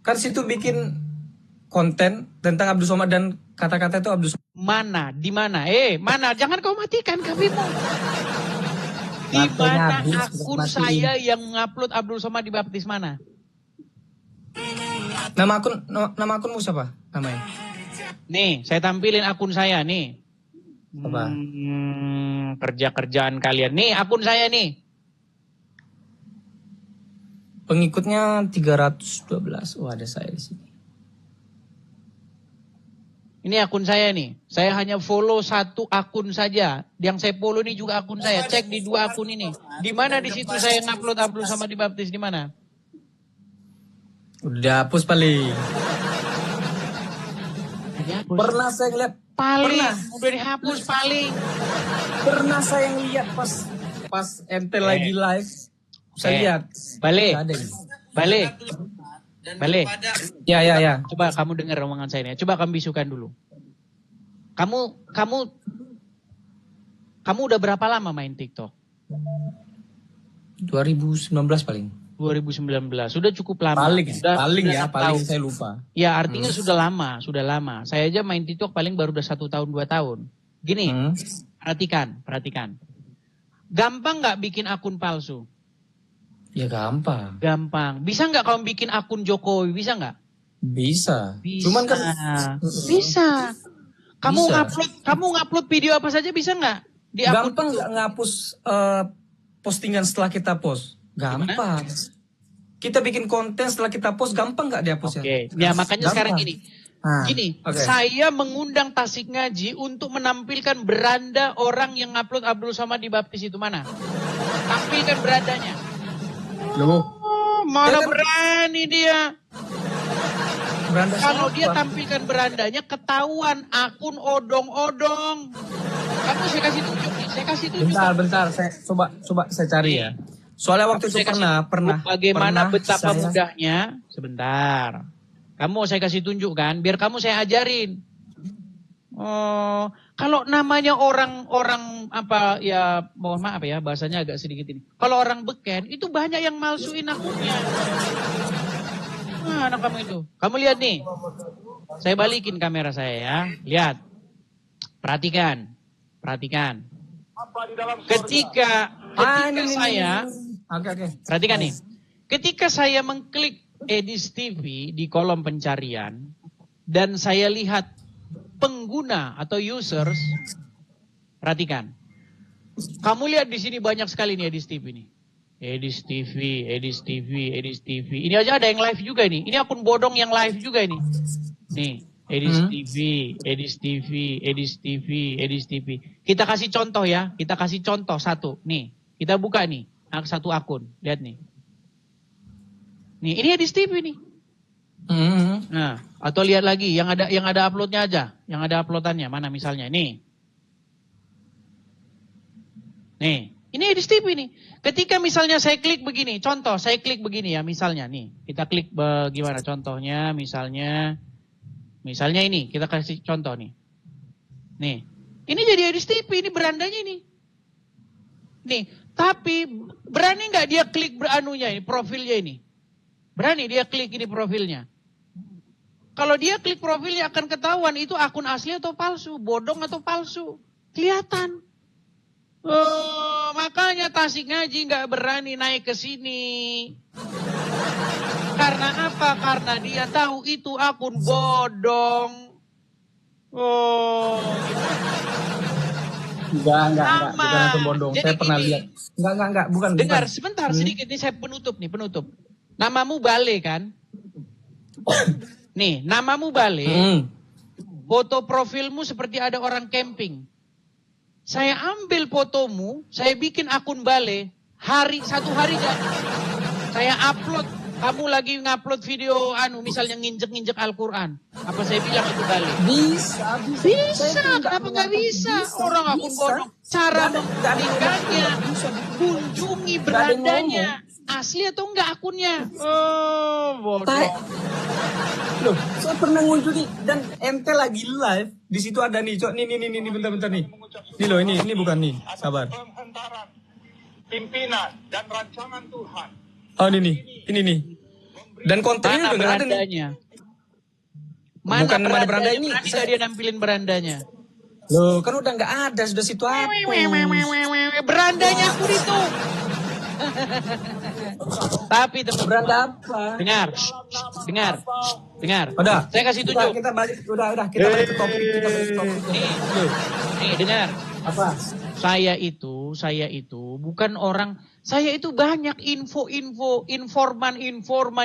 Speaker 13: Kan situ bikin konten tentang Abdul Somad dan kata-kata itu Abdul Somad.
Speaker 1: Mana? Di mana? Mana? Jangan kau matikan kabimu. Di mana akun saya yang ngupload Abdul Somad dibaptis mana?
Speaker 13: Nama akunmu siapa namanya?
Speaker 1: Nih, saya tampilin akun saya nih.
Speaker 13: Apa?
Speaker 1: Kerja-kerjaan kalian. Nih, akun saya nih.
Speaker 13: Pengikutnya 312. Oh, ada saya di sini.
Speaker 1: Ini akun saya nih. Saya hanya follow satu akun saja. Yang saya follow ini juga akun saya. Cek di 2 akun ini. Di mana di situ saya ngupload Abdul Somad dibaptis di mana?
Speaker 13: Udah hapus paling. Pernah saya ngeliat
Speaker 1: Udah dihapus paling.
Speaker 13: Pernah saya ngeliat pas ente lagi live. Saya lihat.
Speaker 1: Balik.
Speaker 13: Ya.
Speaker 1: Coba kamu dengar omongan saya ini. Coba kamu bisukan dulu. Kamu udah berapa lama main TikTok?
Speaker 13: 2019 paling.
Speaker 1: 2019. Sudah cukup lama.
Speaker 13: Paling
Speaker 1: sudah
Speaker 13: saya lupa.
Speaker 1: Ya, artinya sudah lama. Saya aja main TikTok paling baru udah 1 tahun 2 tahun. Gini, perhatikan. Gampang nggak bikin akun palsu?
Speaker 13: Ya gampang.
Speaker 1: Bisa nggak kamu bikin akun Jokowi? Bisa nggak?
Speaker 13: Bisa.
Speaker 1: Cuman kan bisa. Kamu ngupload video apa saja bisa nggak?
Speaker 13: Gampang nggak ngapus postingan setelah kita post? Gampang. Gimana? Kita bikin konten setelah kita post, gampang nggak dihapus ya?
Speaker 1: Ya makanya sekarang gini. Saya mengundang Tasik Ngaji untuk menampilkan beranda orang yang ngupload Abdul Somad dibaptis itu mana? Tampilkan berandanya. Mana berani dia? Kalau dia tampilkan berandanya ketahuan akun odong-odong. Kamu saya kasih tunjuk nih,
Speaker 13: Bentar, saya coba saya cari ya. Soalnya waktu itu pernah.
Speaker 1: Bagaimana betapa mudahnya? Sebentar. Kamu saya kasih tunjuk kan, biar kamu saya ajarin. Oh, kalau namanya orang apa ya, mohon maaf ya bahasanya agak sedikit ini. Kalau orang beken itu banyak yang malsuin akunnya. Mana kamu itu? Kamu lihat nih. Saya balikin kamera saya ya. Lihat. Perhatikan. Ketika saya perhatikan nih. Ketika saya mengklik Edis TV di kolom pencarian dan saya lihat pengguna atau users, perhatikan. Kamu lihat di sini banyak sekali nih Edis TV nih. Edis TV. Ini aja ada yang live juga nih. Ini akun bodong yang live juga ini. Nih, Edis TV. Kita kasih contoh ya. Kita kasih contoh satu. Nih, kita buka nih satu akun. Lihat nih. Nih, ini Edis TV nih. Nah, atau lihat lagi yang ada uploadnya aja, yang ada uploadannya mana misalnya nih. Nih, ini Edis TV nih. Ketika misalnya saya klik begini, contoh saya klik begini ya, misalnya nih, kita klik bagaimana contohnya, misalnya ini kita kasih contoh nih. Nih, ini jadi Edis TV, ini berandanya ini. Nih, tapi berani nggak dia klik beranunya ini, profilnya ini? Berani dia klik ini profilnya. Kalau dia klik profilnya akan ketahuan itu akun asli atau palsu, bodong atau palsu. Kelihatan. Oh, makanya Tasik Ngaji nggak berani naik ke sini. Karena apa? Karena dia tahu itu akun bodong. Oh,
Speaker 13: Enggak, bukan akun bodong. Jadi saya pernah lihat. Enggak, bukan.
Speaker 1: Dengar sebentar sedikit, ini saya penutup. Namamu Bale kan? Nih, namamu Bale. Foto profilmu seperti ada orang camping. Saya ambil fotomu, saya bikin akun Bale, satu hari jadi. Saya upload, kamu lagi ngupload video misalnya nginjek-nginjek Al-Quran. Apa saya bilang itu Bale?
Speaker 13: Bisa.
Speaker 1: Kenapa nggak bisa? Orang akun bodong. Cara membuktikannya, kunjungi berandanya. Asli atau enggak akunnya? Oh, bodoh.
Speaker 13: Loh, saya pernah ngunjungi dan ente lagi live. Di situ ada nih, cok. Nih, bentar nih. Nih loh, ini bukan nih. Sabar.
Speaker 11: Pimpinan dan rancangan Tuhan.
Speaker 13: Oh, ini nih. Dan kontennya udah nggak ada nih.
Speaker 1: Berandanya? Bukan mana beranda ini? Bisa dia nampilin berandanya.
Speaker 13: Loh, kan udah nggak ada, sudah situ apa?
Speaker 1: Berandanya aku itu. Tapi
Speaker 13: beranda apa?
Speaker 1: Dengar.
Speaker 13: Udah.
Speaker 1: Saya kasih tunjuk.
Speaker 13: Kita balik ke topik.
Speaker 1: Nih, dengar.
Speaker 13: Apa?
Speaker 1: Saya itu bukan orang. Saya itu banyak informan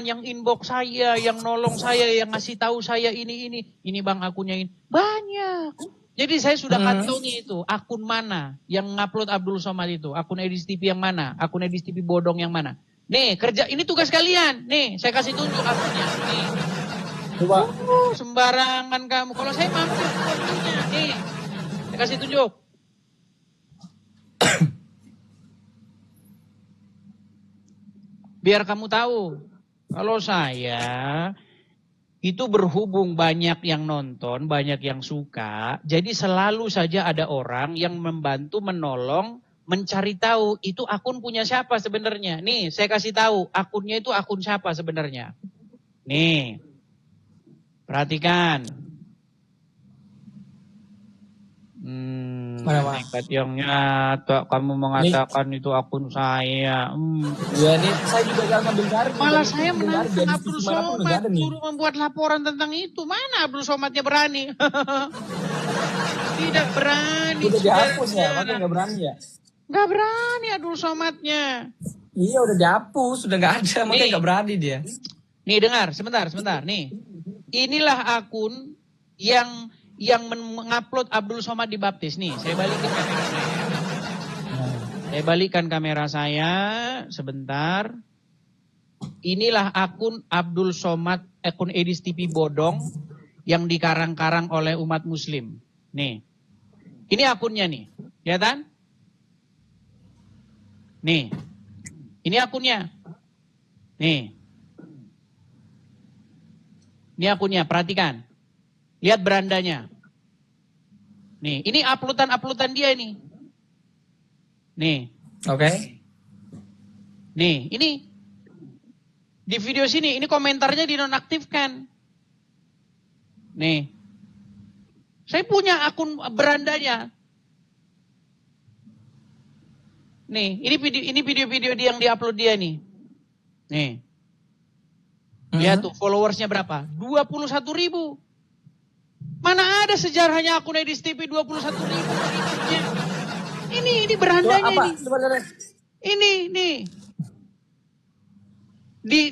Speaker 1: yang inbox saya, yang nolong saya, yang ngasih tahu saya ini bang akunnya ini banyak. Jadi saya sudah kantongi itu akun mana yang ngupload Abdul Somad itu, akun Edis TV yang mana, akun Edis TV bodong yang mana. Nih kerja ini tugas kalian. Nih saya kasih tunjuk akunnya. Nih.
Speaker 13: Coba.
Speaker 1: Sembarangan kamu. Kalau saya mampir fotonya. Nih saya kasih tunjuk. Biar kamu tahu, kalau saya itu berhubung banyak yang nonton, banyak yang suka, jadi selalu saja ada orang yang membantu, menolong, mencari tahu itu akun punya siapa sebenarnya. Nih, saya kasih tahu akunnya itu akun siapa sebenarnya. Nih, perhatikan. Nekat yang nyata, kamu mengatakan nih. Itu akun saya.
Speaker 13: Ya nih, saya juga jangan ngambil garis.
Speaker 1: Malah saya menantang Abdul Somad suruh membuat laporan tentang itu. Mana Abdul Somadnya berani? Tidak berani.
Speaker 13: Udah dihapus ya, makanya nggak berani ya?
Speaker 1: Nggak berani Abdul Somadnya.
Speaker 13: Iya udah dihapus, udah nggak ada, makanya nggak berani dia.
Speaker 1: Nih dengar, sebentar. Nih, inilah akun yang mengupload Abdul Somad di Baptis. Nih, saya balikan kamera saya. Sebentar. Inilah akun Abdul Somad, akun Edis TV bodong yang dikarang-karang oleh umat muslim. Nih. Ini akunnya nih. Kelihatan? Nih. Ini akunnya. Nih. Ini akunnya, perhatikan. Lihat berandanya. Nih, ini uploadan dia nih. Nih.
Speaker 13: Oke.
Speaker 1: Nih, ini di video sini, ini komentarnya dinonaktifkan. Nih. Saya punya akun berandanya. Nih, ini video-video dia yang diupload dia nih. Nih. Lihat tuh followersnya berapa? 21.000. Mana ada sejarahnya akun Edis TV 21.000. Ini berandanya ini. Ini.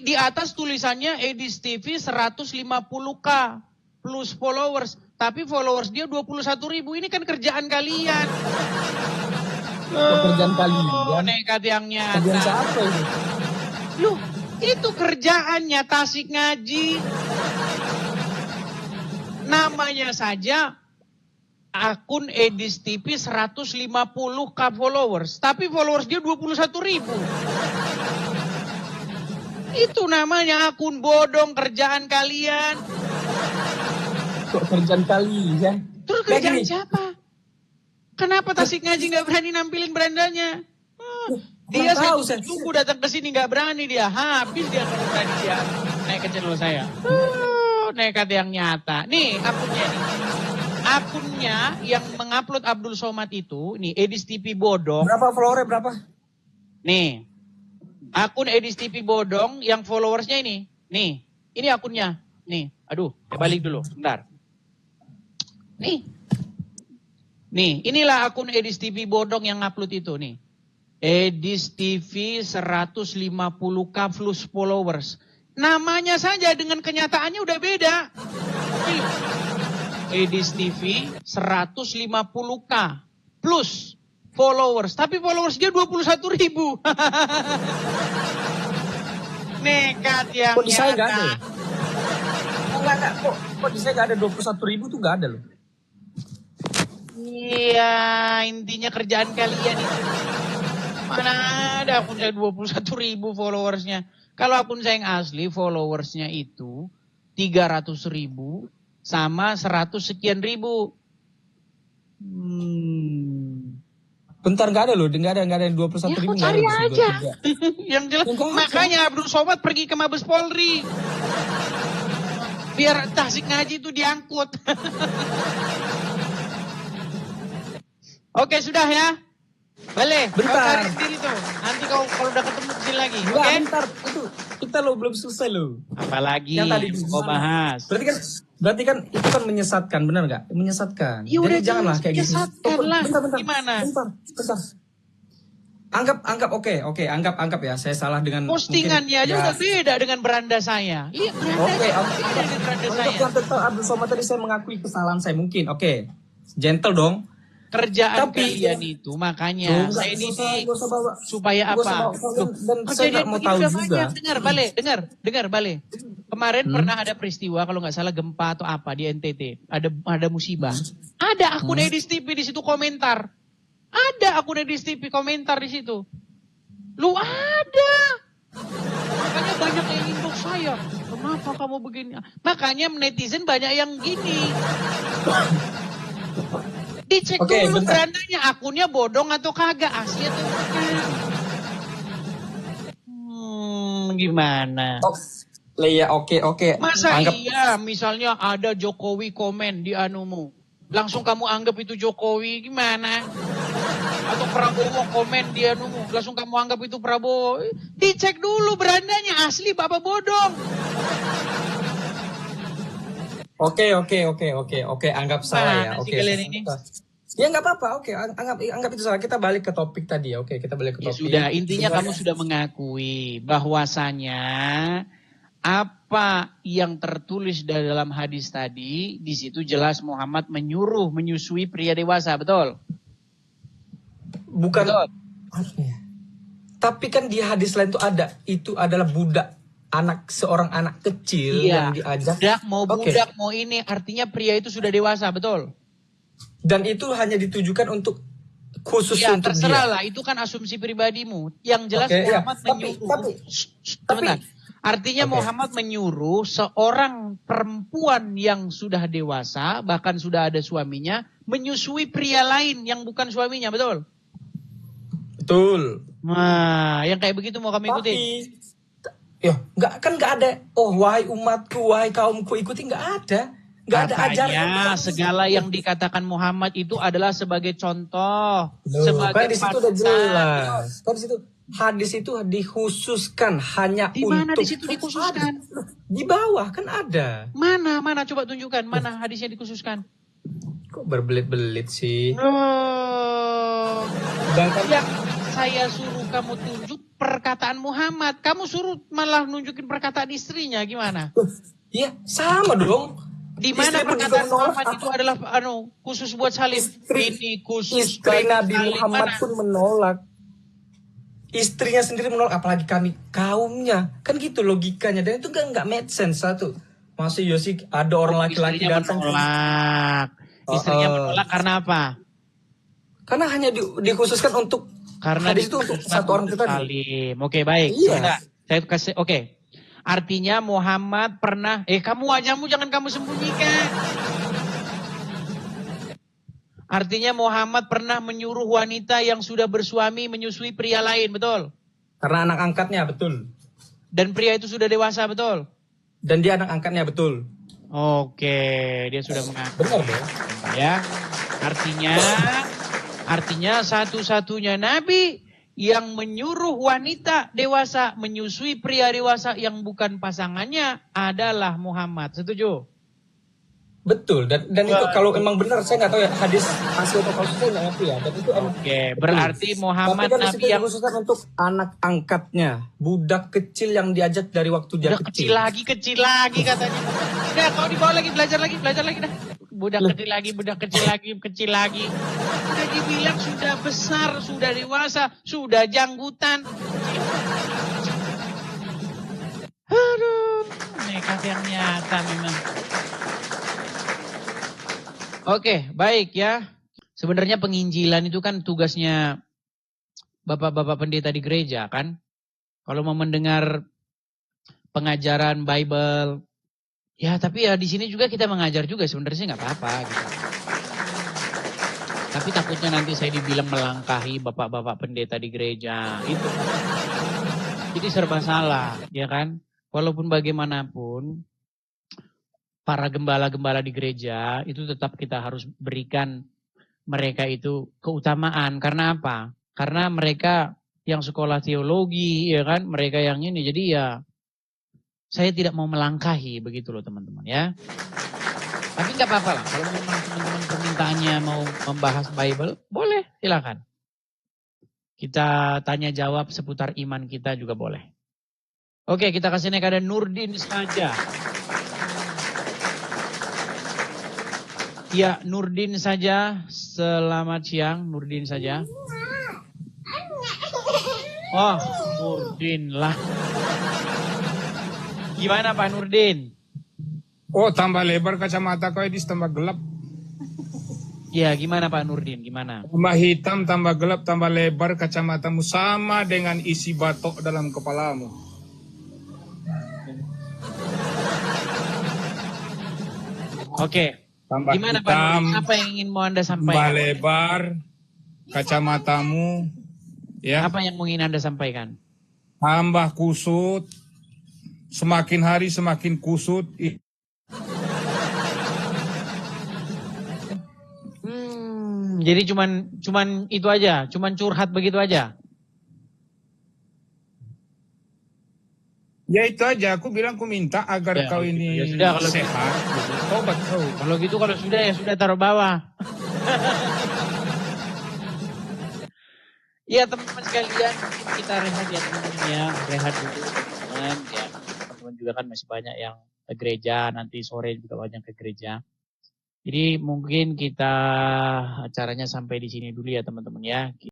Speaker 1: Di atas tulisannya Edis TV 150k plus followers. Tapi followers dia 21.000. Ini kan kerjaan kalian.
Speaker 13: Pekerjaan kalian.
Speaker 1: Nekat yang nyata.
Speaker 13: Kerjaan siapa ini?
Speaker 1: Loh, itu kerjaannya tasik ngaji. Namanya saja akun Edis TV 150k followers. Tapi followers dia 21.000. Itu namanya akun bodong kerjaan kalian.
Speaker 13: Kok kerjaan kalian?
Speaker 1: Terus kerjaan siapa? Kenapa tasik ngaji gak berani nampilin berandanya? Dia saya tunggu datang ke sini gak berani dia. Habis dia berani dia naik ke channel saya. Nekat yang nyata. Nih akunnya nih. Akunnya yang mengupload Abdul Somad itu, nih Edis TV bodong.
Speaker 13: Berapa followernya berapa?
Speaker 1: Nih. Akun Edis TV bodong yang followersnya ini. Nih, ini akunnya. Nih, aduh, saya balik dulu, bentar. Nih. Nih, inilah akun Edis TV bodong yang upload itu nih. Edis TV 150k plus followers. Namanya saja dengan kenyataannya udah beda. Edis TV 150k plus followers. Tapi followers dia 21.000. Nekat yang
Speaker 13: Kok di saya nggak ada
Speaker 1: nyata.
Speaker 13: ya? Enggak. Kok di saya nggak ada 21.000 tuh nggak ada loh.
Speaker 1: Iya, intinya kerjaan kalian itu. Mana ada akun saya 21.000 followersnya. Kalau akun saya yang asli followersnya itu 300.000 sama 100 sekian ribu.
Speaker 13: Bentar, nggak ada loh, nggak ada yang 21.000.
Speaker 1: Ya, cari aja. Yang jelas, makanya Abdul Somad pergi ke Mabes Polri. Biar tasik ngaji itu diangkut. Oke, sudah ya. Balik.
Speaker 13: Bentar.
Speaker 1: Kau cari sendiri tuh. Nanti kalau udah ketemu kesini lagi.
Speaker 13: Enggak,
Speaker 1: Oke?
Speaker 13: bentar. Itu kita lo belum selesai lo.
Speaker 1: Apalagi
Speaker 13: Yang tadi
Speaker 1: mau bahas.
Speaker 13: Berarti kan itu kan menyesatkan, benar nggak? Menyesatkan.
Speaker 1: Ya udah,
Speaker 13: Jadi janganlah kayak gitu.
Speaker 1: menyesatkan lah.
Speaker 13: Bentar.
Speaker 1: Gimana?
Speaker 13: Bentar. Anggap oke, anggap ya saya salah dengan
Speaker 1: Postingannya aja udah beda dengan beranda saya. Iya, beranda beda dengan beranda saya.
Speaker 13: Untuk yang tentang Abdul Somad tadi saya mengakui kesalahan saya mungkin. Oke. Gentle dong.
Speaker 1: Kerjaan kalian itu makanya saya didik supaya apa?
Speaker 13: Dan saya nggak mau tahu juga.
Speaker 1: Dengar, Bale. Kemarin pernah ada peristiwa kalau nggak salah gempa atau apa di NTT. Ada musibah. Ada akun Edis TV di situ komentar. Ada akun Edis TV komentar di situ. Lu ada. Makanya banyak yang inbox saya. Kenapa kamu begini? Makanya netizen banyak yang gini. Dicek dulu berandanya, akunnya bodong atau kagak, asli atau bukan. Gimana?
Speaker 13: Iya, oke.
Speaker 1: Masa iya, misalnya ada Jokowi komen di anumu, langsung kamu anggap itu Jokowi, gimana? Atau Prabowo komen di anumu, langsung kamu anggap itu Prabowo. Dicek dulu berandanya, asli bapak bodong.
Speaker 13: Oke. Anggap salah ya. Oke. Ya nggak apa-apa. Oke, anggap itu salah. Kita balik ke topik tadi ya. Oke, kita balik ke topik.
Speaker 1: Sudah, intinya kamu sudah mengakui bahwasanya apa yang tertulis dalam hadis tadi, di situ jelas Muhammad menyusui pria dewasa, betul?
Speaker 13: Bukan. Betul. Tapi kan di hadis lain itu adalah budak. Seorang anak kecil yang diajak.
Speaker 1: Budak mau ini, artinya pria itu sudah dewasa, betul?
Speaker 13: Dan itu hanya ditujukan untuk khusus untuk
Speaker 1: terserah
Speaker 13: dia.
Speaker 1: lah, itu kan asumsi pribadimu. Yang jelas Muhammad menyuruh. Artinya Muhammad menyuruh seorang perempuan yang sudah dewasa, bahkan sudah ada suaminya, menyusui pria lain yang bukan suaminya, betul?
Speaker 13: Betul.
Speaker 1: Nah, yang kayak begitu mau kami ikuti.
Speaker 13: Ya, nggak ada. Oh, wahai umatku, wahai kaumku, ikuti, nggak ada. Nggak ada ajaran.
Speaker 1: Segala yang dikatakan Muhammad itu adalah sebagai contoh,
Speaker 13: sebagai di situ udah jelas. Kan di situ hadis itu dikhususkan hanya
Speaker 1: di
Speaker 13: untuk.
Speaker 1: Di mana di situ dikhususkan?
Speaker 13: Di bawah kan ada.
Speaker 1: Mana coba tunjukkan mana hadisnya dikhususkan.
Speaker 13: Kok berbelit-belit sih?
Speaker 1: Yang saya suruh kamu tunjuk perkataan Muhammad, kamu suruh malah nunjukin perkataan istrinya, gimana?
Speaker 13: Iya, sama dong.
Speaker 1: Di mana perkataan Muhammad itu adalah khusus buat Salim? Ini khusus
Speaker 13: istri Nabi Muhammad pun menolak. Istrinya sendiri menolak, apalagi kami kaumnya. Kan gitu logikanya, dan itu nggak make sense satu. Masih Yosi ada orang laki-laki datang
Speaker 1: menolak. Istrinya menolak karena apa?
Speaker 13: Karena hanya dikhususkan untuk
Speaker 1: karena
Speaker 13: hadis itu untuk satu orang kita.
Speaker 1: Oke, baik.
Speaker 13: Iya.
Speaker 1: Saya kasih Artinya Muhammad pernah kamu wajahmu jangan kamu sembunyikan. Artinya Muhammad pernah menyuruh wanita yang sudah bersuami menyusui pria lain, betul?
Speaker 13: Karena anak angkatnya, betul.
Speaker 1: Dan pria itu sudah dewasa, betul?
Speaker 13: Dan dia anak angkatnya, betul.
Speaker 1: Oke, dia sudah mengaku.
Speaker 13: Benar dong.
Speaker 1: Ya. Artinya satu-satunya nabi yang menyuruh wanita dewasa menyusui pria dewasa yang bukan pasangannya adalah Muhammad. Setuju?
Speaker 13: Betul. Dan itu kalau memang benar, saya nggak tahu ya hadis asli atau palsu, saya nggak ngerti ya. Dan itu
Speaker 1: berarti Muhammad
Speaker 13: kan
Speaker 1: nabi yang
Speaker 13: dikhususkan untuk anak angkatnya, budak kecil yang diajak dari waktu dia kecil.
Speaker 1: Kecil lagi katanya. Udah, kalau dibawa lagi belajar lagi dah. budak kecil lagi, kecil lagi. Sudah dibilang sudah besar, sudah dewasa, sudah janggutan. Aduh, nekat yang nyata memang. Oke, baik ya. Sebenarnya penginjilan itu kan tugasnya bapak-bapak pendeta di gereja kan. Kalau mau mendengar pengajaran Bible, ya tapi ya di sini juga kita mengajar juga sebenarnya nggak apa-apa gitu. Tapi takutnya nanti saya dibilang melangkahi bapak-bapak pendeta di gereja itu. Jadi serba salah, ya kan? Walaupun bagaimanapun para gembala-gembala di gereja itu tetap kita harus berikan mereka itu keutamaan. Karena apa? Karena mereka yang sekolah teologi, ya kan? Mereka yang ini. Jadi ya saya tidak mau melangkahi begitu loh teman-teman ya. Tapi nggak apa-apa lah. Kalau memang teman-teman permintaannya mau membahas Bible, boleh silakan. Kita tanya jawab seputar iman kita juga boleh. Oke, kita kasih naik ada Nurdin saja. Ya, Nurdin saja. Selamat siang, Nurdin saja. Oh, Nurdin lah. Gimana Pak Nurdin?
Speaker 3: Oh, tambah lebar kacamata kau Edis, tambah gelap.
Speaker 1: Ya, gimana Pak Nurdin? Gimana?
Speaker 3: Tambah hitam, tambah gelap, tambah lebar kacamatamu sama dengan isi batok dalam kepalamu.
Speaker 1: Oke.
Speaker 3: Tambah
Speaker 1: Gimana Pak
Speaker 3: hitam,
Speaker 1: Nurdin? Apa yang ingin mau Anda
Speaker 3: tambah
Speaker 1: sampaikan?
Speaker 3: lebar kacamatamu, ya.
Speaker 1: Apa yang ingin Anda sampaikan?
Speaker 3: Tambah kusut, semakin hari semakin kusut.
Speaker 1: Jadi cuman itu aja, cuman curhat begitu aja.
Speaker 3: Ya itu aja, aku bilang aku minta agar
Speaker 1: Ya,
Speaker 3: kau
Speaker 1: gitu.
Speaker 3: ini
Speaker 1: Ya sudah, kalau
Speaker 3: sehat. Gitu. Tobat kau.
Speaker 1: Kalau gitu kalau sudah ya sudah taruh bawah. Ya teman-teman sekalian, kita rehat ya teman-teman ya, rehat dulu teman-teman ya. Teman-teman juga kan masih banyak yang ke gereja, nanti sore juga banyak ke gereja. Jadi mungkin kita acaranya sampai di sini dulu ya teman-teman ya.